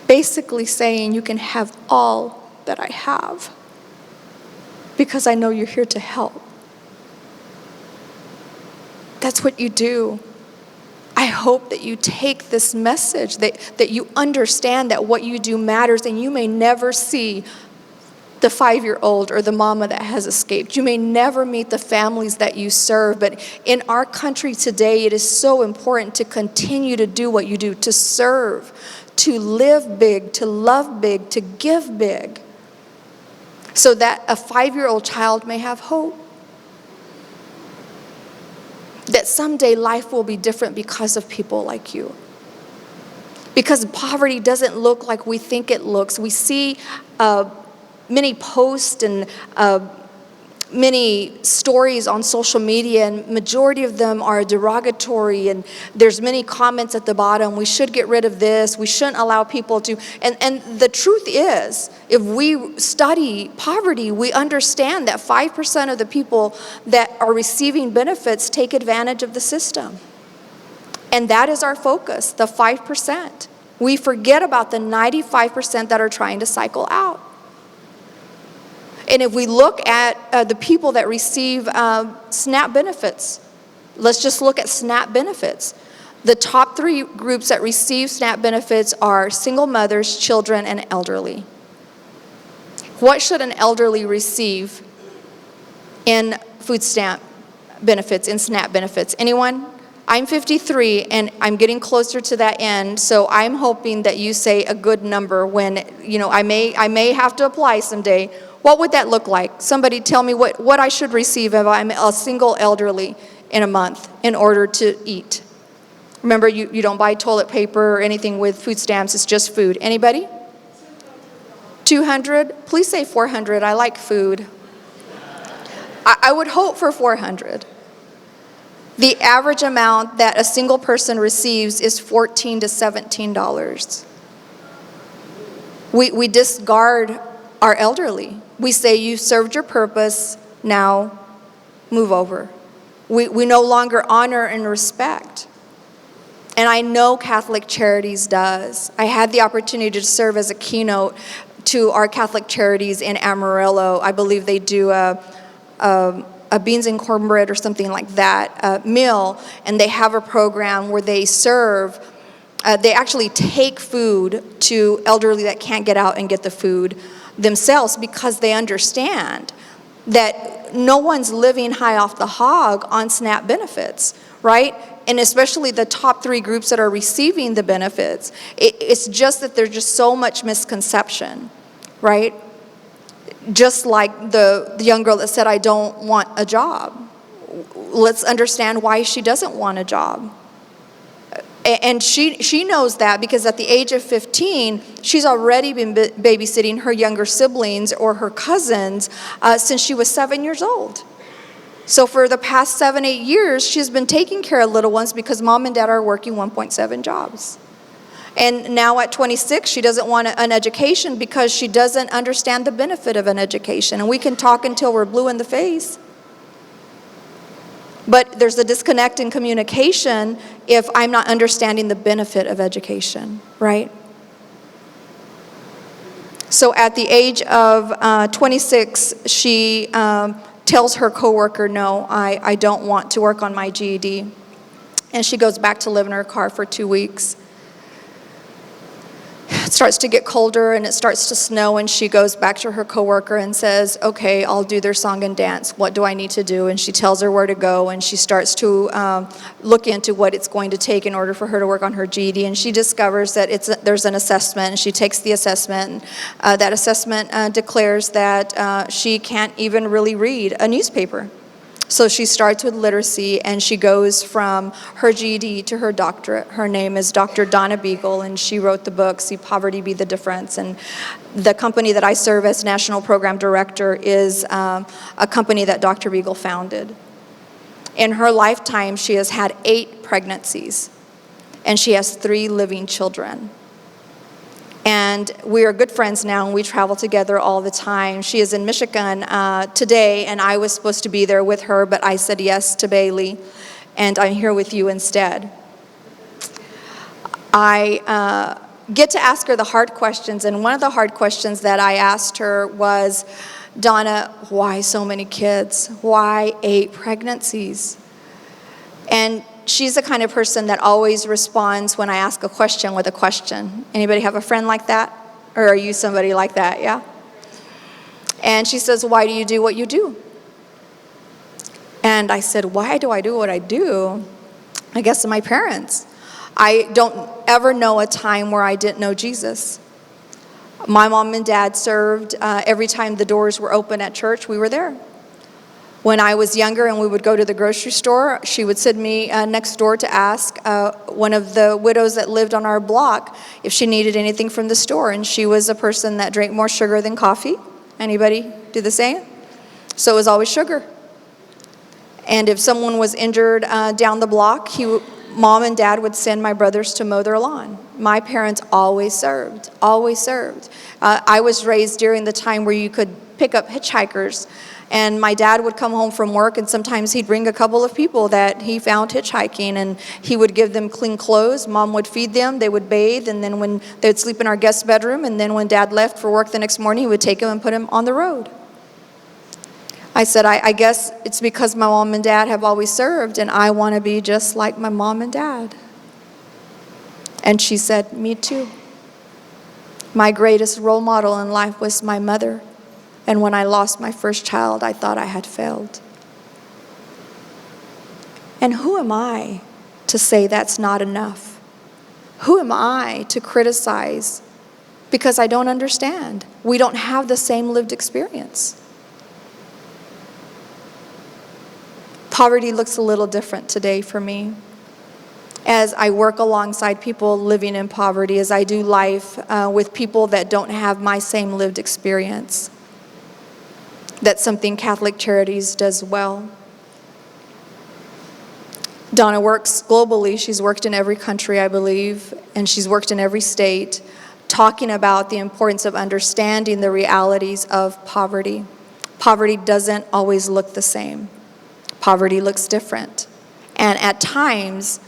Basically saying, you can have all that I have, because I know you're here to help. That's what you do. I hope that you take this message, that you understand that what you do matters, and you may never see the 5-year-old or the mama that has escaped. You may never meet the families that you serve, but in our country today, it is so important to continue to do what you do, to serve, to live big, to love big, to give big, so that a 5-year-old child may have hope. That someday life will be different because of people like you. Because poverty doesn't look like we think it looks. We see many posts and many stories on social media, and majority of them are derogatory, and there's many comments at the bottom. We should get rid of this. We shouldn't allow people to. And the truth is, if we study poverty, we understand that 5% of the people that are receiving benefits take advantage of the system. And that is our focus, the 5%. We forget about the 95% that are trying to cycle out. And if we look at the people that receive SNAP benefits, let's just look at SNAP benefits. The top 3 groups that receive SNAP benefits are single mothers, children, and elderly. What should an elderly receive in food stamp benefits, in SNAP benefits? Anyone? I'm 53, and I'm getting closer to that end, so I'm hoping that you say a good number when, I may have to apply someday. What would that look like? Somebody tell me what I should receive if I'm a single elderly in a month in order to eat. Remember, you don't buy toilet paper or anything with food stamps, it's just food. Anybody? 200? Please say 400, I like food. I would hope for 400. The average amount that a single person receives is $14 to $17. We discard our elderly. We say, you served your purpose, now move over. We no longer honor and respect. And I know Catholic Charities does. I had the opportunity to serve as a keynote to our Catholic Charities in Amarillo. I believe they do a beans and cornbread or something like that meal, and they have a program where they serve, they actually take food to elderly that can't get out and get the food themselves, because they understand that no one's living high off the hog on SNAP benefits, right? And especially the top 3 groups that are receiving the benefits. It's just that there's just so much misconception, right? Just like the young girl that said, I don't want a job. Let's understand why she doesn't want a job. And she knows that because at the age of 15, she's already been babysitting her younger siblings or her cousins since she was 7 years old. So for the past 7-8 years, she's been taking care of little ones because mom and dad are working 1.7 jobs. And now at 26, she doesn't want an education because she doesn't understand the benefit of an education. And we can talk until we're blue in the face. But there's a disconnect in communication if I'm not understanding the benefit of education, right? So at the age of 26, she tells her coworker, no, I don't want to work on my GED. And she goes back to live in her car for 2 weeks. It starts to get colder and it starts to snow, and she goes back to her coworker and says, okay, I'll do their song and dance. What do I need to do? And she tells her where to go, and she starts to look into what it's going to take in order for her to work on her GED, and she discovers that there's an assessment, and she takes the assessment. That assessment declares that she can't even really read a newspaper. So she starts with literacy, and she goes from her GED to her doctorate. Her name is Dr. Donna Beagle, and she wrote the book, See Poverty Be the Difference. And the company that I serve as National Program Director is a company that Dr. Beagle founded. In her lifetime, she has had 8 pregnancies, and she has 3 living children. And we are good friends now, and we travel together all the time. She is in Michigan today, and I was supposed to be there with her, but I said yes to Bailey, and I'm here with you instead. I get to ask her the hard questions, and one of the hard questions that I asked her was, Donna, why so many kids? Why 8 pregnancies? And she's the kind of person that always responds when I ask a question with a question. Anybody have a friend like that? Or are you somebody like that, yeah? And she says, why do you do what you do? And I said, why do I do what I do? I guess my parents. I don't ever know a time where I didn't know Jesus. My mom and dad served every time the doors were open at church, we were there. When I was younger and we would go to the grocery store, she would send me next door to ask one of the widows that lived on our block if she needed anything from the store. And she was a person that drank more sugar than coffee. Anybody do the same? So it was always sugar. And if someone was injured down the block, Mom and Dad would send my brothers to mow their lawn. My parents always served, always served. I was raised during the time where you could pick up hitchhikers, and my dad would come home from work, and sometimes he'd bring a couple of people that he found hitchhiking, and he would give them clean clothes. Mom would feed them, they would bathe, and then when they would sleep in our guest bedroom, and then when Dad left for work the next morning, he would take them and put them on the road. I said, I guess it's because my mom and dad have always served, and I want to be just like my mom and dad. And she said, me too. My greatest role model in life was my mother. And when I lost my first child, I thought I had failed. And who am I to say that's not enough? Who am I to criticize because I don't understand? We don't have the same lived experience. Poverty looks a little different today for me. As I work alongside people living in poverty, as I do life with people that don't have my same lived experience, that's something Catholic Charities does well. Donna works globally. She's worked in every country, I believe, and she's worked in every state, talking about the importance of understanding the realities of poverty. Poverty doesn't always look the same. Poverty looks different. And at times,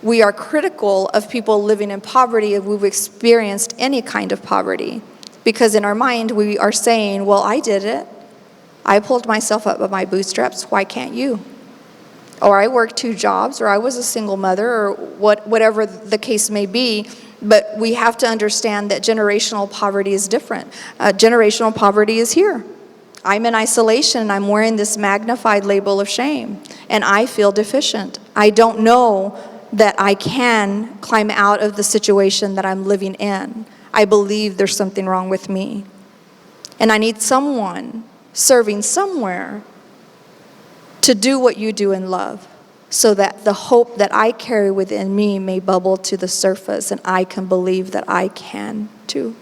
we are critical of people living in poverty if we've experienced any kind of poverty. Because in our mind, we are saying, well, I did it. I pulled myself up by my bootstraps. Why can't you? Or I worked 2 jobs, or I was a single mother, or whatever the case may be. But we have to understand that generational poverty is different. Generational poverty is here. I'm in isolation, and I'm wearing this magnified label of shame, and I feel deficient. I don't know that I can climb out of the situation that I'm living in. I believe there's something wrong with me. And I need someone serving somewhere to do what you do in love, so that the hope that I carry within me may bubble to the surface, and I can believe that I can too.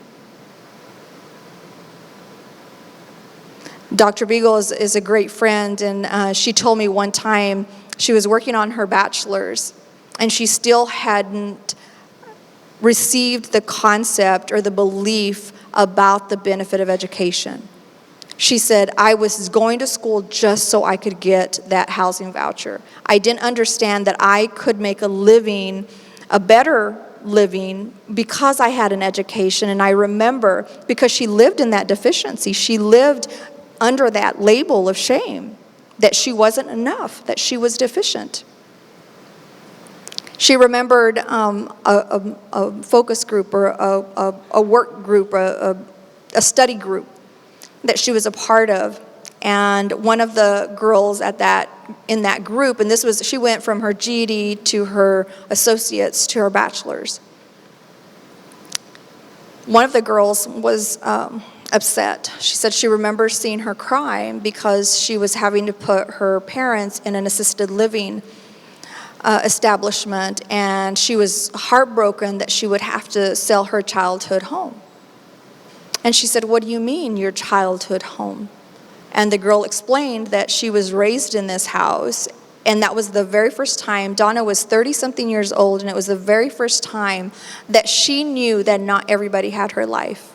Dr. Beagle is a great friend, and she told me one time she was working on her bachelor's, and she still hadn't received the concept or the belief about the benefit of education. She said, I was going to school just so I could get that housing voucher. I didn't understand that I could make a living, a better living, because I had an education. And I remember, because she lived in that deficiency, she lived under that label of shame, that she wasn't enough, that she was deficient. She remembered a focus group, or a work group, a study group that she was a part of. And one of the girls in that group, and she went from her GED to her associates to her bachelor's. One of the girls was upset. She said she remembers seeing her cry because she was having to put her parents in an assisted living establishment, and she was heartbroken that she would have to sell her childhood home. And she said, what do you mean, your childhood home? And the girl explained that she was raised in this house, and that was the very first time. Donna was 30-something years old, and it was the very first time that she knew that not everybody had her life.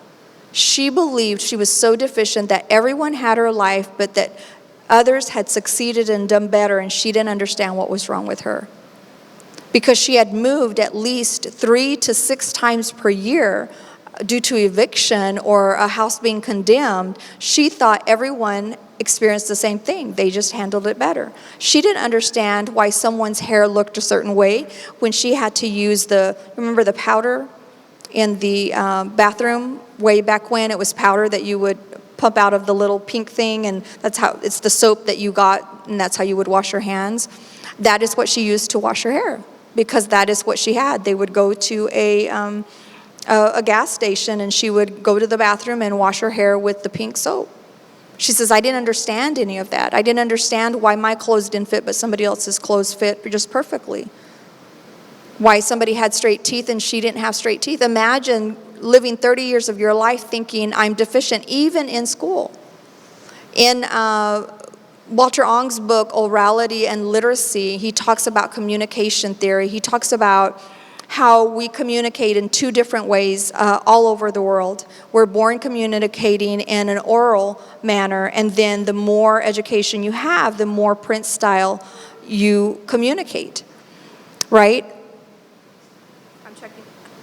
She believed she was so deficient that everyone had her life, but that others had succeeded and done better, and she didn't understand what was wrong with her. Because she had moved at least 3 to 6 times per year due to eviction or a house being condemned, she thought everyone experienced the same thing. They just handled it better. She didn't understand why someone's hair looked a certain way when she had to use remember the powder in the bathroom? Way back when, it was powder that you would pump out of the little pink thing, and it's the soap that you got, and that's how you would wash your hands. That is what she used to wash her hair, because that is what she had. They would go to a gas station, and she would go to the bathroom and wash her hair with the pink soap. She says, I didn't understand any of that. I didn't understand why my clothes didn't fit, but somebody else's clothes fit just perfectly. Why somebody had straight teeth and she didn't have straight teeth. Imagine living 30 years of your life thinking I'm deficient, even in school. In Walter Ong's book, Orality and Literacy, he talks about communication theory. He talks about how we communicate in two different ways all over the world. We're born communicating in an oral manner, and then the more education you have, the more print style you communicate, right?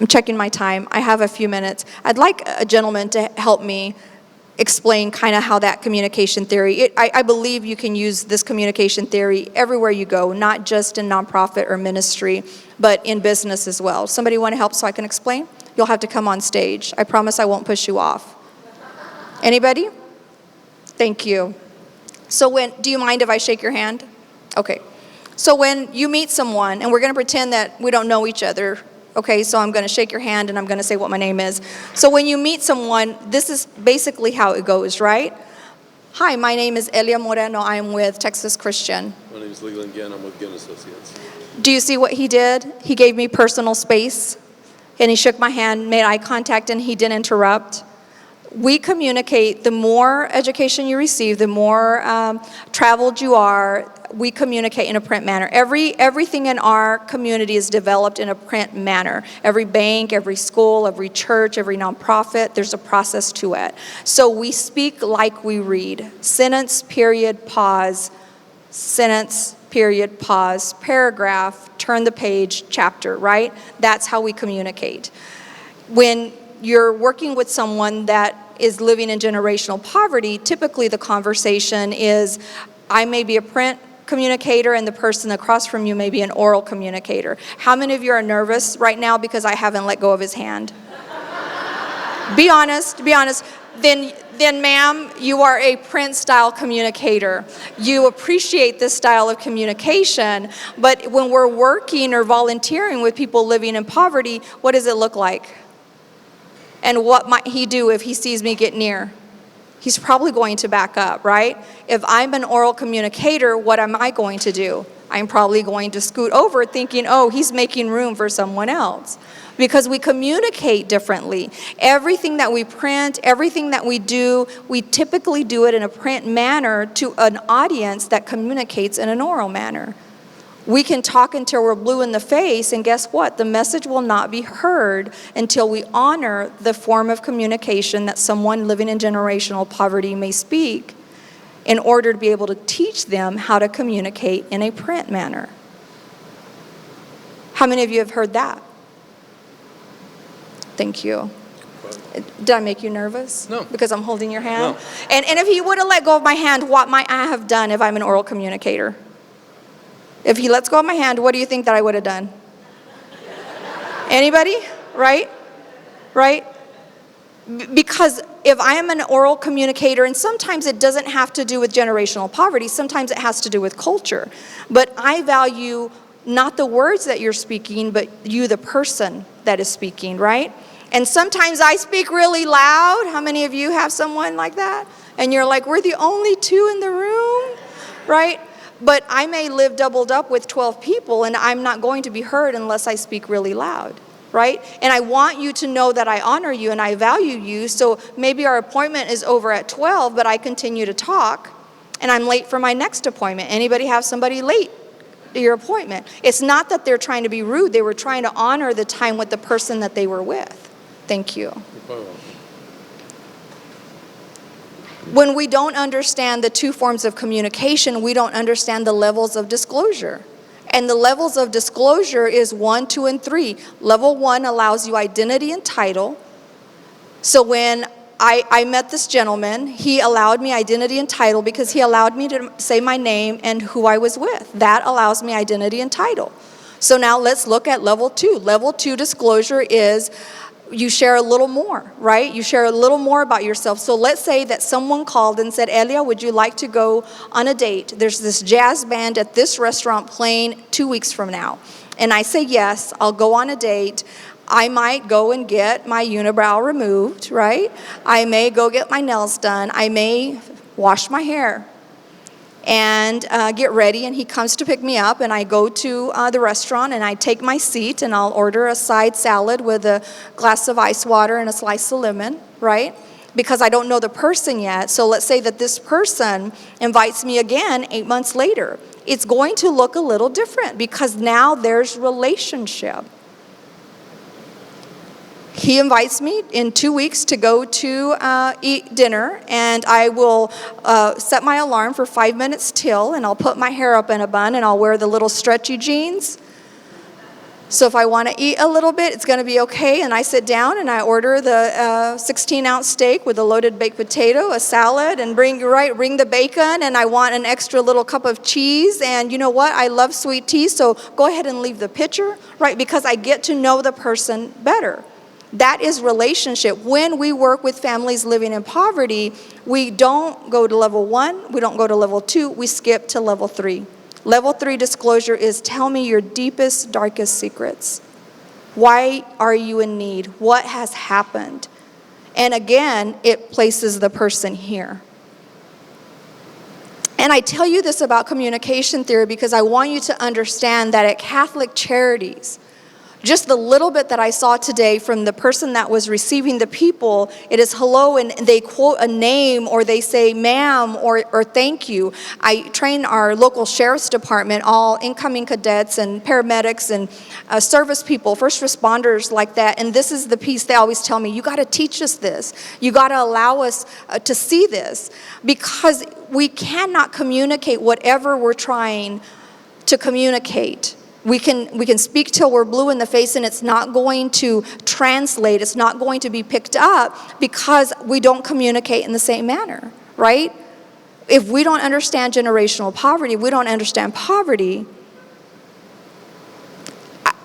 I'm checking my time. I have a few minutes. I'd like a gentleman to help me explain kind of how that communication theory, I believe you can use this communication theory everywhere you go, not just in nonprofit or ministry, but in business as well. Somebody want to help so I can explain? You'll have to come on stage. I promise I won't push you off. Anybody? Thank you. So do you mind if I shake your hand? Okay. So when you meet someone, and we're going to pretend that we don't know each other, okay, so I'm going to shake your hand and I'm going to say what my name is. So when you meet someone, this is basically how it goes, right? Hi, my name is Elia Moreno. I'm with Texas Christian. My name is Leland Gann. I'm with Gann Associates. Do you see what he did? He gave me personal space, and he shook my hand, made eye contact, and he didn't interrupt. We communicate, the more education you receive, the more traveled you are, we communicate in a print manner. Everything in our community is developed in a print manner. Every bank, every school, every church, every nonprofit, there's a process to it. So we speak like we read. Sentence, period, pause. Sentence, period, pause. Paragraph, turn the page, chapter, right? That's how we communicate. When you're working with someone that is living in generational poverty, typically the conversation is, I may be a print communicator and the person across from you may be an oral communicator. How many of you are nervous right now because I haven't let go of his hand? Be honest. Then ma'am, you are a print style communicator. You appreciate this style of communication, but when we're working or volunteering with people living in poverty, what does it look like? And what might he do if he sees me get near? He's probably going to back up, right? If I'm an oral communicator, what am I going to do? I'm probably going to scoot over thinking, oh, he's making room for someone else. Because we communicate differently. Everything that we print, everything that we do, we typically do it in a print manner to an audience that communicates in an oral manner. We can talk until we're blue in the face, and guess what? The message will not be heard until we honor the form of communication that someone living in generational poverty may speak in order to be able to teach them how to communicate in a print manner. How many of you have heard that? Thank you. Did I make you nervous? No. Because I'm holding your hand? No. And if he would have let go of my hand, what might I have done if I'm an oral communicator? If he lets go of my hand, what do you think that I would have done? Anybody? Right? Because if I am an oral communicator, and sometimes it doesn't have to do with generational poverty, sometimes it has to do with culture. But I value not the words that you're speaking, but you, the person that is speaking, right? And sometimes I speak really loud. How many of you have someone like that? And you're like, we're the only two in the room, right? But I may live doubled up with 12 people, and I'm not going to be heard unless I speak really loud, right? And I want you to know that I honor you and I value you, so maybe our appointment is over at 12, but I continue to talk, and I'm late for my next appointment. Anybody have somebody late to your appointment? It's not that they're trying to be rude. They were trying to honor the time with the person that they were with. Thank you. When we don't understand the two forms of communication, we don't understand the levels of disclosure. And the levels of disclosure is 1, 2, and 3. Level 1 allows you identity and title. So when I met this gentleman, he allowed me identity and title because he allowed me to say my name and who I was with. That allows me identity and title. So now let's look at level 2. Level 2 disclosure is you share a little more, right? You share a little more about yourself. So let's say that someone called and said, Elia, would you like to go on a date? There's this jazz band at this restaurant playing 2 weeks from now. And I say, yes, I'll go on a date. I might go and get my unibrow removed, right? I may go get my nails done. I may wash my hair and get ready, and he comes to pick me up, and I go to the restaurant, and I take my seat, and I'll order a side salad with a glass of ice water and a slice of lemon, right? because I don't know the person yet. So let's say that this person invites me again 8 months later. It's going to look a little different because now there's relationship. He invites me in 2 weeks to go to eat dinner, and I will set my alarm for 5 minutes till, and I'll put my hair up in a bun, and I'll wear the little stretchy jeans. So if I want to eat a little bit, it's going to be okay. And I sit down and I order the 16-ounce steak with a loaded baked potato, a salad, and bring the bacon. And I want an extra little cup of cheese. And you know what? I love sweet tea, so go ahead and leave the pitcher, right? Because I get to know the person better. That is relationship. When we work with families living in poverty, we don't go to level 1, we don't go to level 2, we skip to level 3. Level 3 disclosure is tell me your deepest, darkest secrets. Why are you in need? What has happened? And again, it places the person here. And I tell you this about communication theory because I want you to understand that at Catholic Charities, just the little bit that I saw today from the person that was receiving the people, it is hello, and they quote a name, or they say ma'am, or thank you. I train our local sheriff's department, all incoming cadets and paramedics and service people, first responders like that. And this is the piece they always tell me, you got to teach us this. You got to allow us to see this, because we cannot communicate whatever we're trying to communicate. We can speak till we're blue in the face, and it's not going to translate. It's not going to be picked up because we don't communicate in the same manner, right? If we don't understand generational poverty, we don't understand poverty,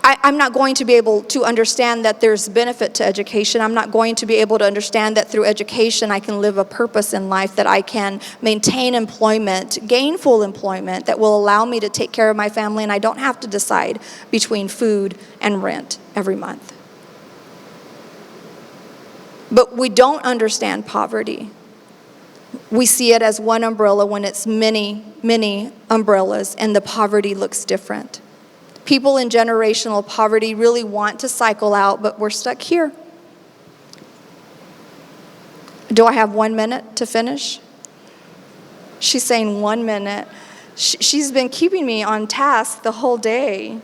I'm not going to be able to understand that there's benefit to education. I'm not going to be able to understand that through education I can live a purpose in life, that I can maintain employment, gainful employment that will allow me to take care of my family, and I don't have to decide between food and rent every month. But we don't understand poverty. We see it as one umbrella when it's many, many umbrellas, and the poverty looks different. People in generational poverty really want to cycle out, but we're stuck here. Do I have 1 minute to finish? She's saying 1 minute. She's been keeping me on task the whole day.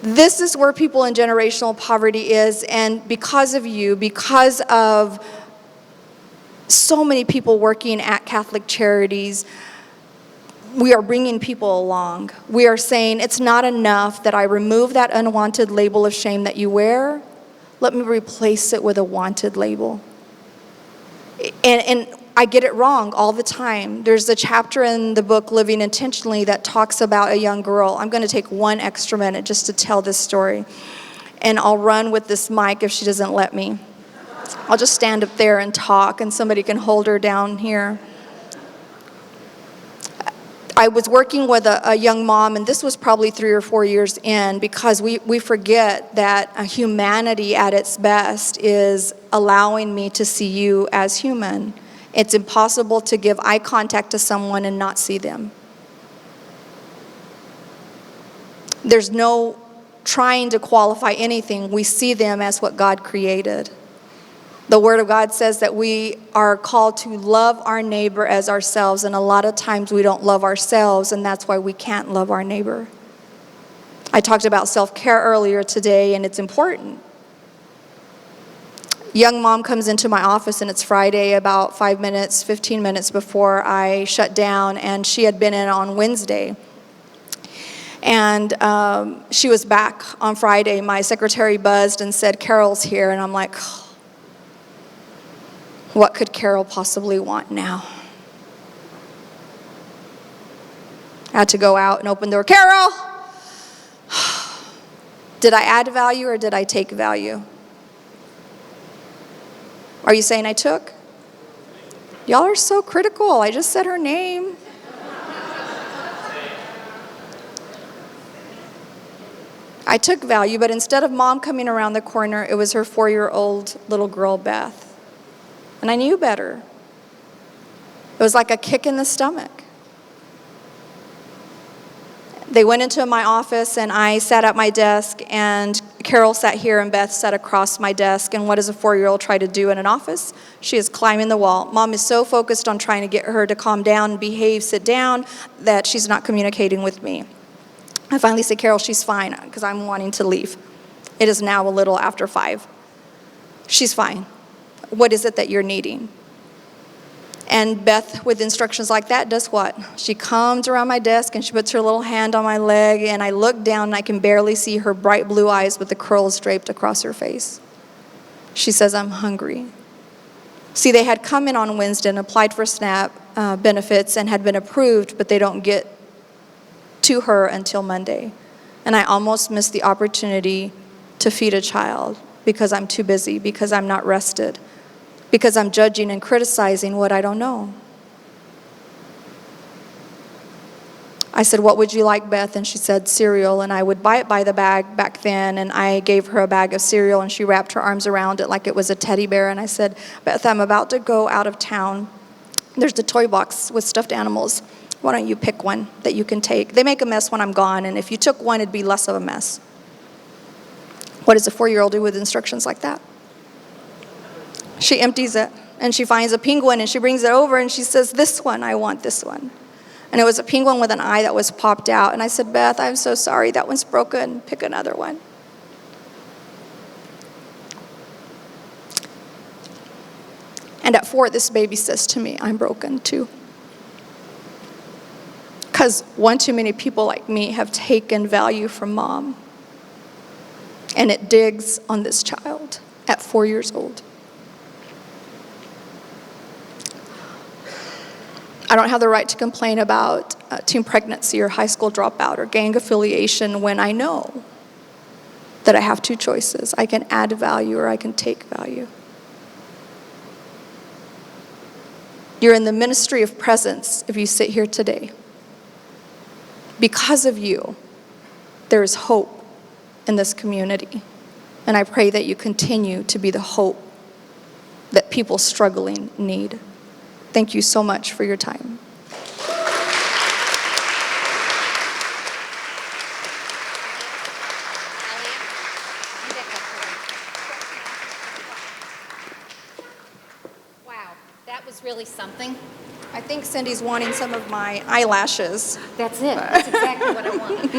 This is where people in generational poverty is, and because of you, because of so many people working at Catholic Charities, we are bringing people along. We are saying it's not enough that I remove that unwanted label of shame that you wear. Let me replace it with a wanted label. And I get it wrong all the time. There's a chapter in the book Living Intentionally that talks about a young girl. I'm going to take 1 extra minute just to tell this story. And I'll run with this mic if she doesn't let me. I'll just stand up there and talk, and somebody can hold her down here. I was working with a young mom, and this was probably 3 or 4 years in, because we forget that humanity at its best is allowing me to see you as human. It's impossible to give eye contact to someone and not see them. There's no trying to qualify anything. We see them as what God created. The Word of God says that we are called to love our neighbor as ourselves, and a lot of times we don't love ourselves, and that's why we can't love our neighbor. I talked about self-care earlier today, and it's important. Young mom comes into my office, and it's Friday about 15 minutes before I shut down, and she had been in on Wednesday. And she was back on Friday. My secretary buzzed and said, "Carol's here," and I'm like, what could Carol possibly want now? I had to go out and open the door. Carol! Did I add value or did I take value? Are you saying I took? Y'all are so critical. I just said her name. I took value, but instead of mom coming around the corner, it was her 4-year-old little girl, Beth. And I knew better. It was like a kick in the stomach. They went into my office, and I sat at my desk, and Carol sat here and Beth sat across my desk, and what does a 4-year-old try to do in an office? She is climbing the wall. Mom is so focused on trying to get her to calm down and behave, sit down, that she's not communicating with me. I finally say, Carol, she's fine, because I'm wanting to leave. It is now a little after 5. She's fine. What is it that you're needing? And Beth, with instructions like that, does what? She comes around my desk and she puts her little hand on my leg, and I look down and I can barely see her bright blue eyes with the curls draped across her face. She says, I'm hungry. See, they had come in on Wednesday and applied for SNAP benefits and had been approved, but they don't get to her until Monday. And I almost missed the opportunity to feed a child because I'm too busy, because I'm not rested, because I'm judging and criticizing what I don't know. I said, what would you like, Beth? And she said, cereal. And I would buy it by the bag back then, and I gave her a bag of cereal, and she wrapped her arms around it like it was a teddy bear. And I said, Beth, I'm about to go out of town. There's the toy box with stuffed animals. Why don't you pick one that you can take? They make a mess when I'm gone, and if you took one, it'd be less of a mess. What does a 4-year-old do with instructions like that? She empties it, and she finds a penguin, and she brings it over, and she says, this one, I want this one. And it was a penguin with an eye that was popped out. And I said, Beth, I'm so sorry, that one's broken. Pick another one. And at 4, this baby says to me, I'm broken too. Because one too many people like me have taken value from Mom. And it digs on this child at 4 years old. I don't have the right to complain about teen pregnancy or high school dropout or gang affiliation when I know that I have 2 choices. I can add value or I can take value. You're in the ministry of presence if you sit here today. Because of you, there is hope in this community. And I pray that you continue to be the hope that people struggling need. Thank you so much for your time. Wow, that was really something. I think Cindy's wanting some of my eyelashes. That's it. That's exactly what I want.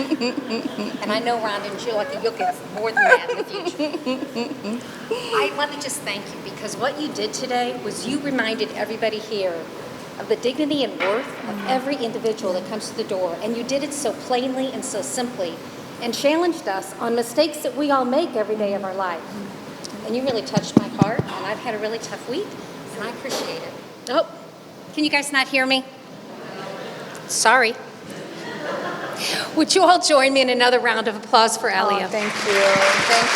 And I know, Rhonda and Jill, you'll get more than that in the future. Let me just thank you, because what you did today was you reminded everybody here of the dignity and worth of every individual that comes to the door. And you did it so plainly and so simply, and challenged us on mistakes that we all make every day of our life. And you really touched my heart, and I've had a really tough week, and I appreciate it. Oh. Can you guys not hear me? Sorry. Would you all join me in another round of applause for Elia? Oh, thank you. Thank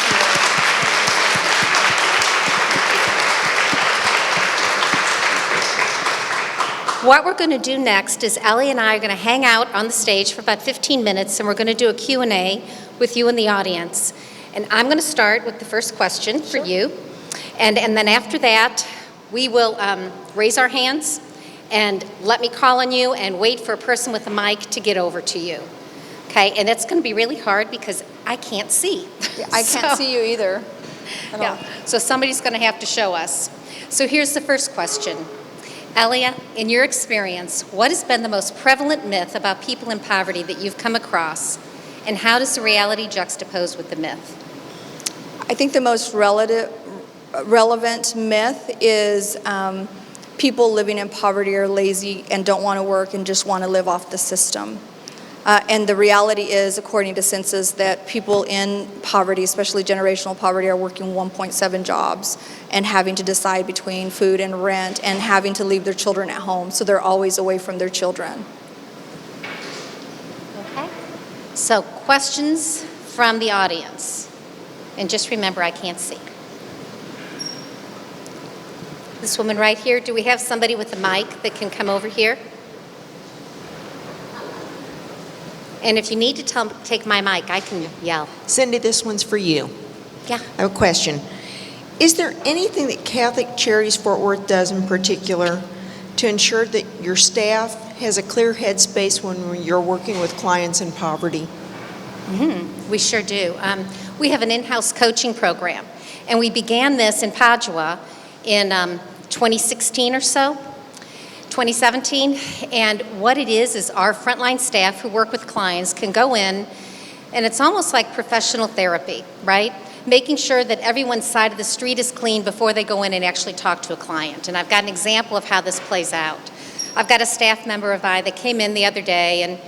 you. What we're going to do next is Elia and I are going to hang out on the stage for about 15 minutes, and we're going to do a Q&A with you in the audience. And I'm going to start with the first question for you. And then after that, we will raise our hands and let me call on you and wait for a person with a mic to get over to you. Okay, and it's going to be really hard because I can't see. Yeah, I can't see you either. Yeah, so somebody's going to have to show us. So here's the first question. Elia, in your experience, what has been the most prevalent myth about people in poverty that you've come across, and how does the reality juxtapose with the myth? I think the most relevant myth is people living in poverty are lazy and don't want to work and just want to live off the system. And the reality is, according to census, that people in poverty, especially generational poverty, are working 1.7 jobs and having to decide between food and rent and having to leave their children at home, so they're always away from their children. Okay. So questions from the audience. And just remember, I can't see. This woman right here, do we have somebody with a mic that can come over here? And if you need to take my mic, I can yell. Cindy, this one's for you. Yeah. I have a question. Is there anything that Catholic Charities Fort Worth does in particular to ensure that your staff has a clear headspace when you're working with clients in poverty? We sure do. we have an in-house coaching program. And we began this in Padua in 2016 or so, 2017. And what it is our frontline staff who work with clients can go in, and it's almost like professional therapy, right? Making sure that everyone's side of the street is clean before they go in and actually talk to a client. And I've got an example of how this plays out. I've got a staff member of mine that came in the other day, and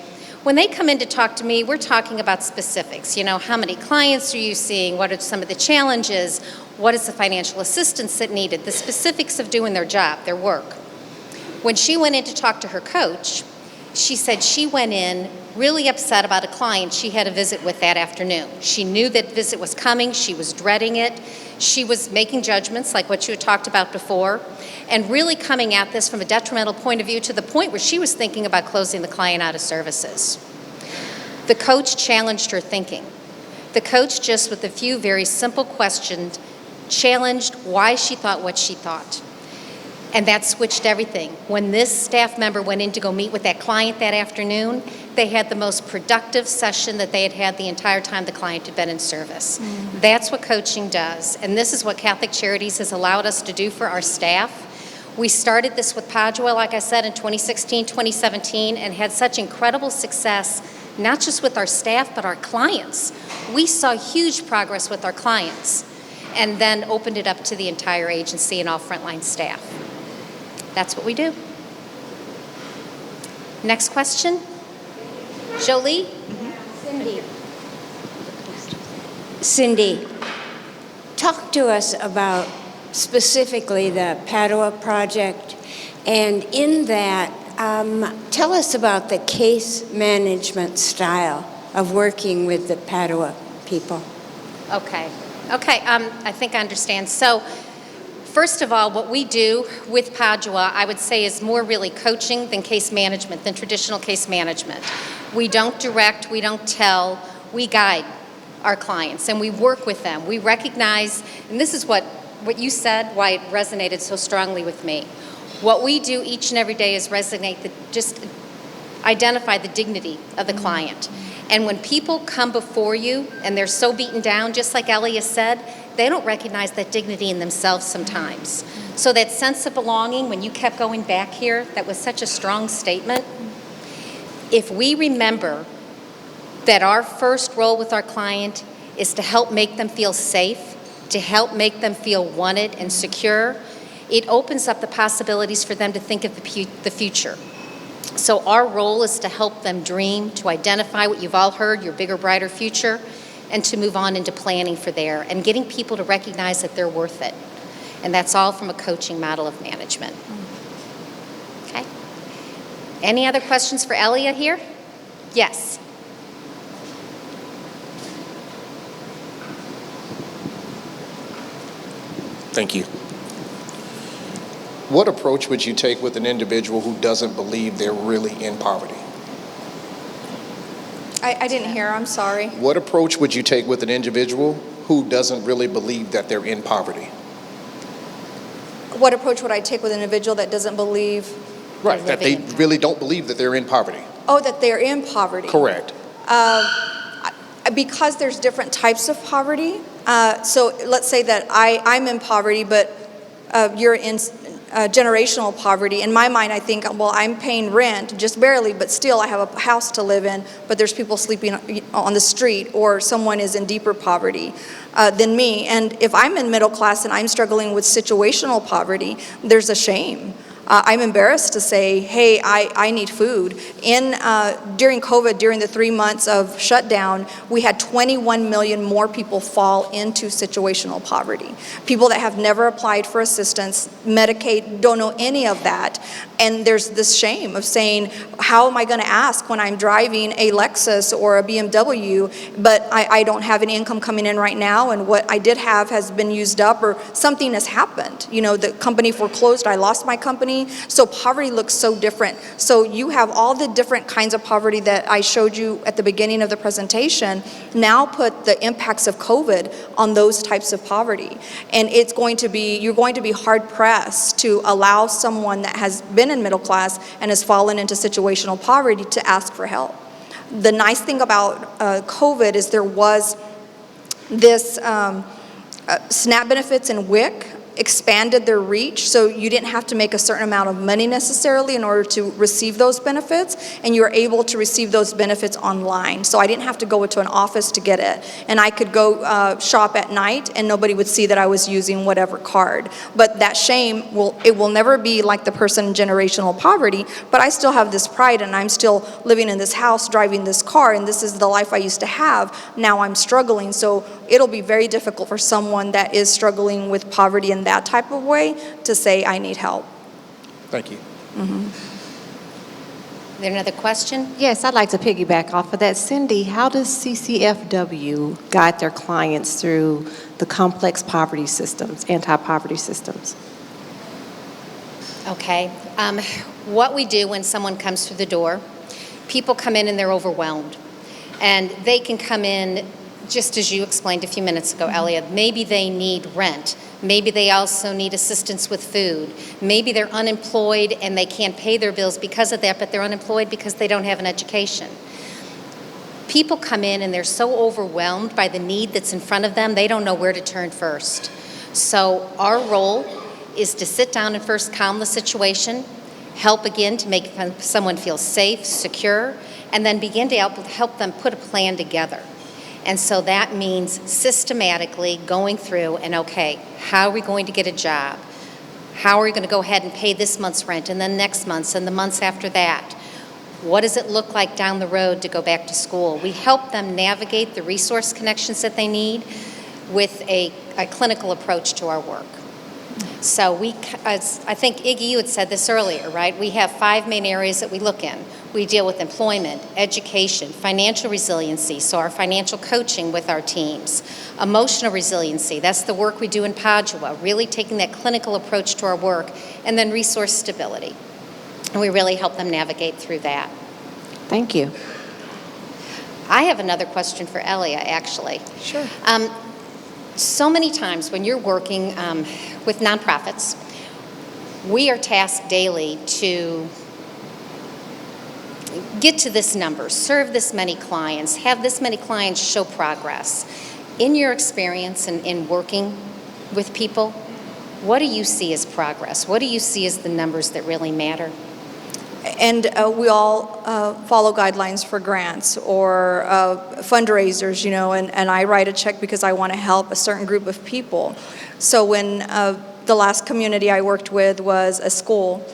when they come in to talk to me, we're talking about specifics. You know, how many clients are you seeing? What are some of the challenges? What is the financial assistance that needed? The specifics of doing their job, their work. When she went in to talk to her coach, she said she went in really upset about a client she had a visit with that afternoon. She knew that visit was coming. She was dreading it. She was making judgments like what you had talked about before, and really coming at this from a detrimental point of view to the point where she was thinking about closing the client out of services. The coach challenged her thinking. The coach, just with a few very simple questions, challenged why she thought what she thought. And that switched everything. When this staff member went in to go meet with that client that afternoon, they had the most productive session that they had had the entire time the client had been in service. Mm-hmm. That's what coaching does. And this is what Catholic Charities has allowed us to do for our staff. We started this with Padua, like I said, in 2016, 2017, and had such incredible success, not just with our staff, but our clients. We saw huge progress with our clients, and then opened it up to the entire agency and all frontline staff. That's what we do. Next question. Jolie? Cindy. Cindy, talk to us about specifically the Padua project, and in that, tell us about the case management style of working with the Padua people. Okay, I think I understand. So, first of all, what we do with Padua, I would say, is more really coaching than case management, than traditional case management. We don't direct, we don't tell, we guide our clients, and we work with them. We recognize, and this is what you said, why it resonated so strongly with me. What we do each and every day is just identify the dignity of the client. And when people come before you and they're so beaten down, just like Elia said, they don't recognize that dignity in themselves sometimes. So that sense of belonging, when you kept going back here, that was such a strong statement. If we remember that our first role with our client is to help make them feel safe, to help make them feel wanted and secure, it opens up the possibilities for them to think of the future. So our role is to help them dream, to identify what you've all heard, your bigger, brighter future, and to move on into planning for there and getting people to recognize that they're worth it. And that's all from a coaching model of management. Okay. Any other questions for Elia here? Yes. Thank you. What approach would you take with an individual who doesn't believe they're really in poverty? I didn't hear, I'm sorry. What approach would you take with an individual who doesn't really believe that they're in poverty? What approach would I take with an individual that doesn't believe? Right, that they really don't believe that they're in poverty. Oh, that they're in poverty. Correct. Because there's different types of poverty. So let's say that I'm in poverty, but you're in generational poverty. In my mind, I think, well, I'm paying rent, just barely, but still I have a house to live in, but there's people sleeping on the street, or someone is in deeper poverty than me. And if I'm in middle class and I'm struggling with situational poverty, there's a shame. I'm embarrassed to say, hey, I need food. During COVID, during the 3 months of shutdown, we had 21 million more people fall into situational poverty. People that have never applied for assistance, Medicaid, don't know any of that. And there's this shame of saying, how am I going to ask when I'm driving a Lexus or a BMW, but I don't have any income coming in right now, and what I did have has been used up, or something has happened. You know, the company foreclosed, I lost my company. So poverty looks so different. So you have all the different kinds of poverty that I showed you at the beginning of the presentation. Now put the impacts of COVID on those types of poverty. And you're going to be hard pressed to allow someone that has been in middle class and has fallen into situational poverty to ask for help. The nice thing about COVID is there was This SNAP benefits and WIC expanded their reach, so you didn't have to make a certain amount of money necessarily in order to receive those benefits, and you were able to receive those benefits online. So I didn't have to go into an office to get it, and I could go shop at night and nobody would see that I was using whatever card. But that shame, it will never be like the person in generational poverty, but I still have this pride, and I'm still living in this house, driving this car, and this is the life I used to have. Now I'm struggling, so it'll be very difficult for someone that is struggling with poverty in that type of way to say, I need help. Thank you. Is there another question? Yes, I'd like to piggyback off of that. Cindy, how does CCFW guide their clients through the complex poverty systems, anti-poverty systems? Okay. What we do when someone comes through the door, people come in and they're overwhelmed. And they can come in, just as you explained a few minutes ago, Elia, maybe they need rent. Maybe they also need assistance with food. Maybe they're unemployed and they can't pay their bills because of that, but they're unemployed because they don't have an education. People come in and they're so overwhelmed by the need that's in front of them, they don't know where to turn first. So our role is to sit down and first calm the situation, help again to make someone feel safe, secure, and then begin to help them put a plan together. And so that means systematically going through and, okay, how are we going to get a job? How are we going to go ahead and pay this month's rent and then next month's and the months after that? What does it look like down the road to go back to school? We help them navigate the resource connections that they need with a clinical approach to our work. So I think, Iggy, you had said this earlier, right? We have 5 main areas that we look in. We deal with employment, education, financial resiliency, so our financial coaching with our teams, emotional resiliency, that's the work we do in Padua, really taking that clinical approach to our work, and then resource stability. And we really help them navigate through that. Thank you. I have another question for Elia, actually. Sure. So many times when you're working with nonprofits, we are tasked daily to get to this number, serve this many clients, have this many clients show progress. In your experience in working with people, what do you see as progress? What do you see as the numbers that really matter? And we all follow guidelines for grants or fundraisers, and I write a check because I want to help a certain group of people. So when the last community I worked with was a school,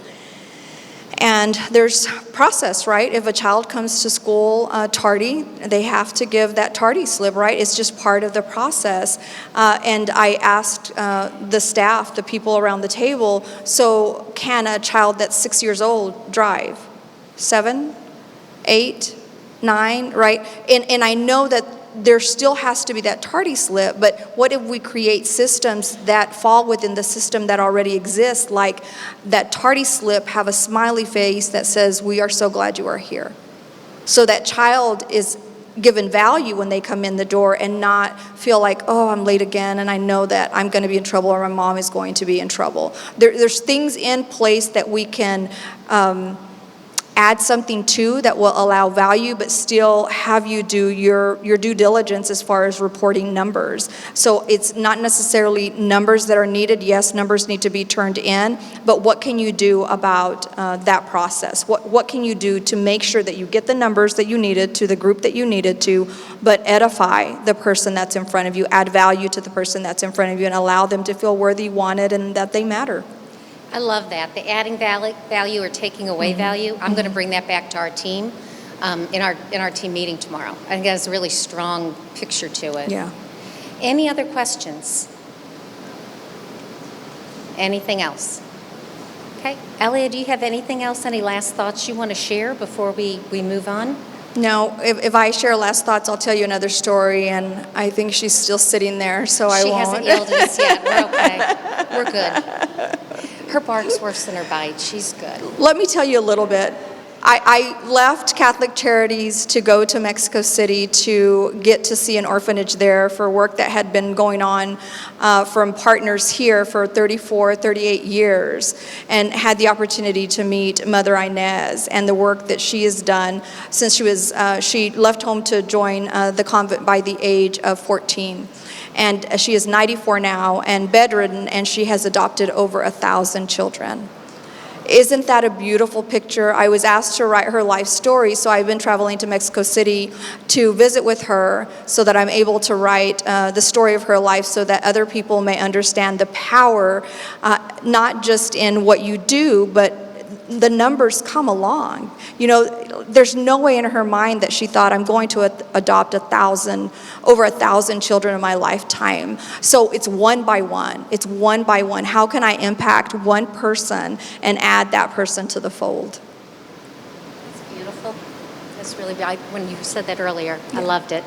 and there's process, right? If a child comes to school tardy, they have to give that tardy slip, right? It's just part of the process. And I asked the staff, the people around the table, so can a child that's 6 years old drive? 7, 8, 9, right? And I know that there still has to be that tardy slip, but what if we create systems that fall within the system that already exists, like that tardy slip have a smiley face that says, we are so glad you are here. So that child is given value when they come in the door and not feel like, oh, I'm late again and I know that I'm going to be in trouble or my mom is going to be in trouble. There's things in place that we can add something to that will allow value, but still have you do your due diligence as far as reporting numbers. So it's not necessarily numbers that are needed. Yes, numbers need to be turned in, but what can you do about that process? What can you do to make sure that you get the numbers that you needed to the group that you needed to, but edify the person that's in front of you, add value to the person that's in front of you, and allow them to feel worthy, wanted, and that they matter. I love that. The adding value or taking away value. I'm going to bring that back to our team in our team meeting tomorrow. I think that's a really strong picture to it. Yeah. Any other questions? Anything else? Okay. Elia, do you have anything else, any last thoughts you want to share before we move on? No, if I share last thoughts, I'll tell you another story, and I think she's still sitting there, so I won't. She hasn't yelled at us yet. We're okay. We're good. Her bark's worse than her bite. She's good. Let me tell you a little bit. I left Catholic Charities to go to Mexico City to get to see an orphanage there for work that had been going on from partners here for 34, 38 years, and had the opportunity to meet Mother Inez and the work that she has done since she left home to join the convent by the age of 14. And she is 94 now and bedridden, and she has adopted over 1,000 children. Isn't that a beautiful picture? I was asked to write her life story, so I've been traveling to Mexico City to visit with her so that I'm able to write the story of her life so that other people may understand the power, not just in what you do, but the numbers come along. You know, there's no way in her mind that she thought, I'm going to adopt over 1,000 children in my lifetime. So it's one by one. It's one by one. How can I impact one person and add that person to the fold? That's beautiful. That's really, when you said that earlier, I loved it.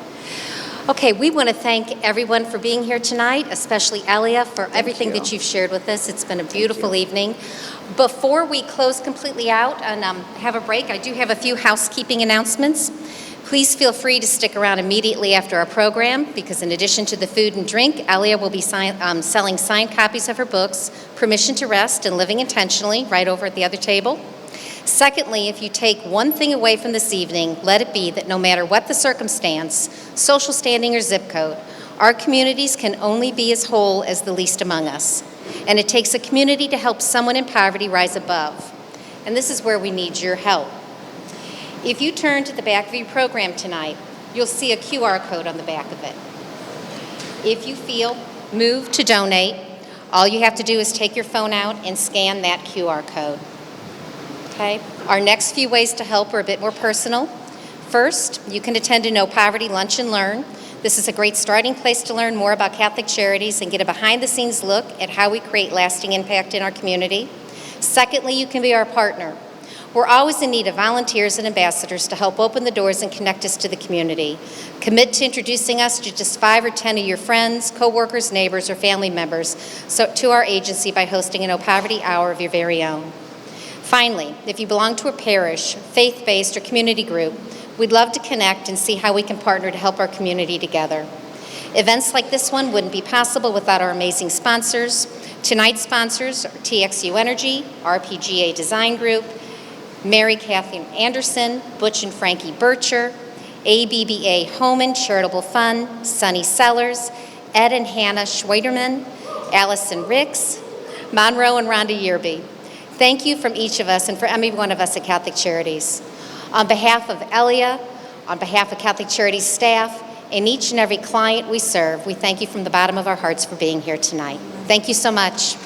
Okay, we want to thank everyone for being here tonight, especially Elia, for everything that you've shared with us. It's been a beautiful evening. Before we close completely out and have a break, I do have a few housekeeping announcements. Please feel free to stick around immediately after our program, because in addition to the food and drink, Elia will be selling signed copies of her books, Permission to Rest and Living Intentionally, right over at the other table. Secondly, if you take one thing away from this evening, let it be that no matter what the circumstance, social standing or zip code, our communities can only be as whole as the least among us. And it takes a community to help someone in poverty rise above. And this is where we need your help. If you turn to the back of your program tonight, you'll see a QR code on the back of it. If you feel moved to donate, all you have to do is take your phone out and scan that QR code. Okay? Our next few ways to help are a bit more personal. First, you can attend a No Poverty Lunch and Learn. This is a great starting place to learn more about Catholic Charities and get a behind-the-scenes look at how we create lasting impact in our community. Secondly, you can be our partner. We're always in need of volunteers and ambassadors to help open the doors and connect us to the community. Commit to introducing us to just 5 or 10 of your friends, coworkers, neighbors, or family members to our agency by hosting a No Poverty Hour of your very own. Finally, if you belong to a parish, faith-based, or community group, we'd love to connect and see how we can partner to help our community together. Events like this one wouldn't be possible without our amazing sponsors. Tonight's sponsors are TXU Energy, RPGA Design Group, Mary Kathleen Anderson, Butch and Frankie Bircher, ABBA Homan Charitable Fund, Sunny Sellers, Ed and Hannah Schweiderman, Allison Ricks, Monroe and Rhonda Yearby. Thank you from each of us and for every one of us at Catholic Charities. On behalf of Elia, on behalf of Catholic Charities staff, and each and every client we serve, we thank you from the bottom of our hearts for being here tonight. Thank you so much.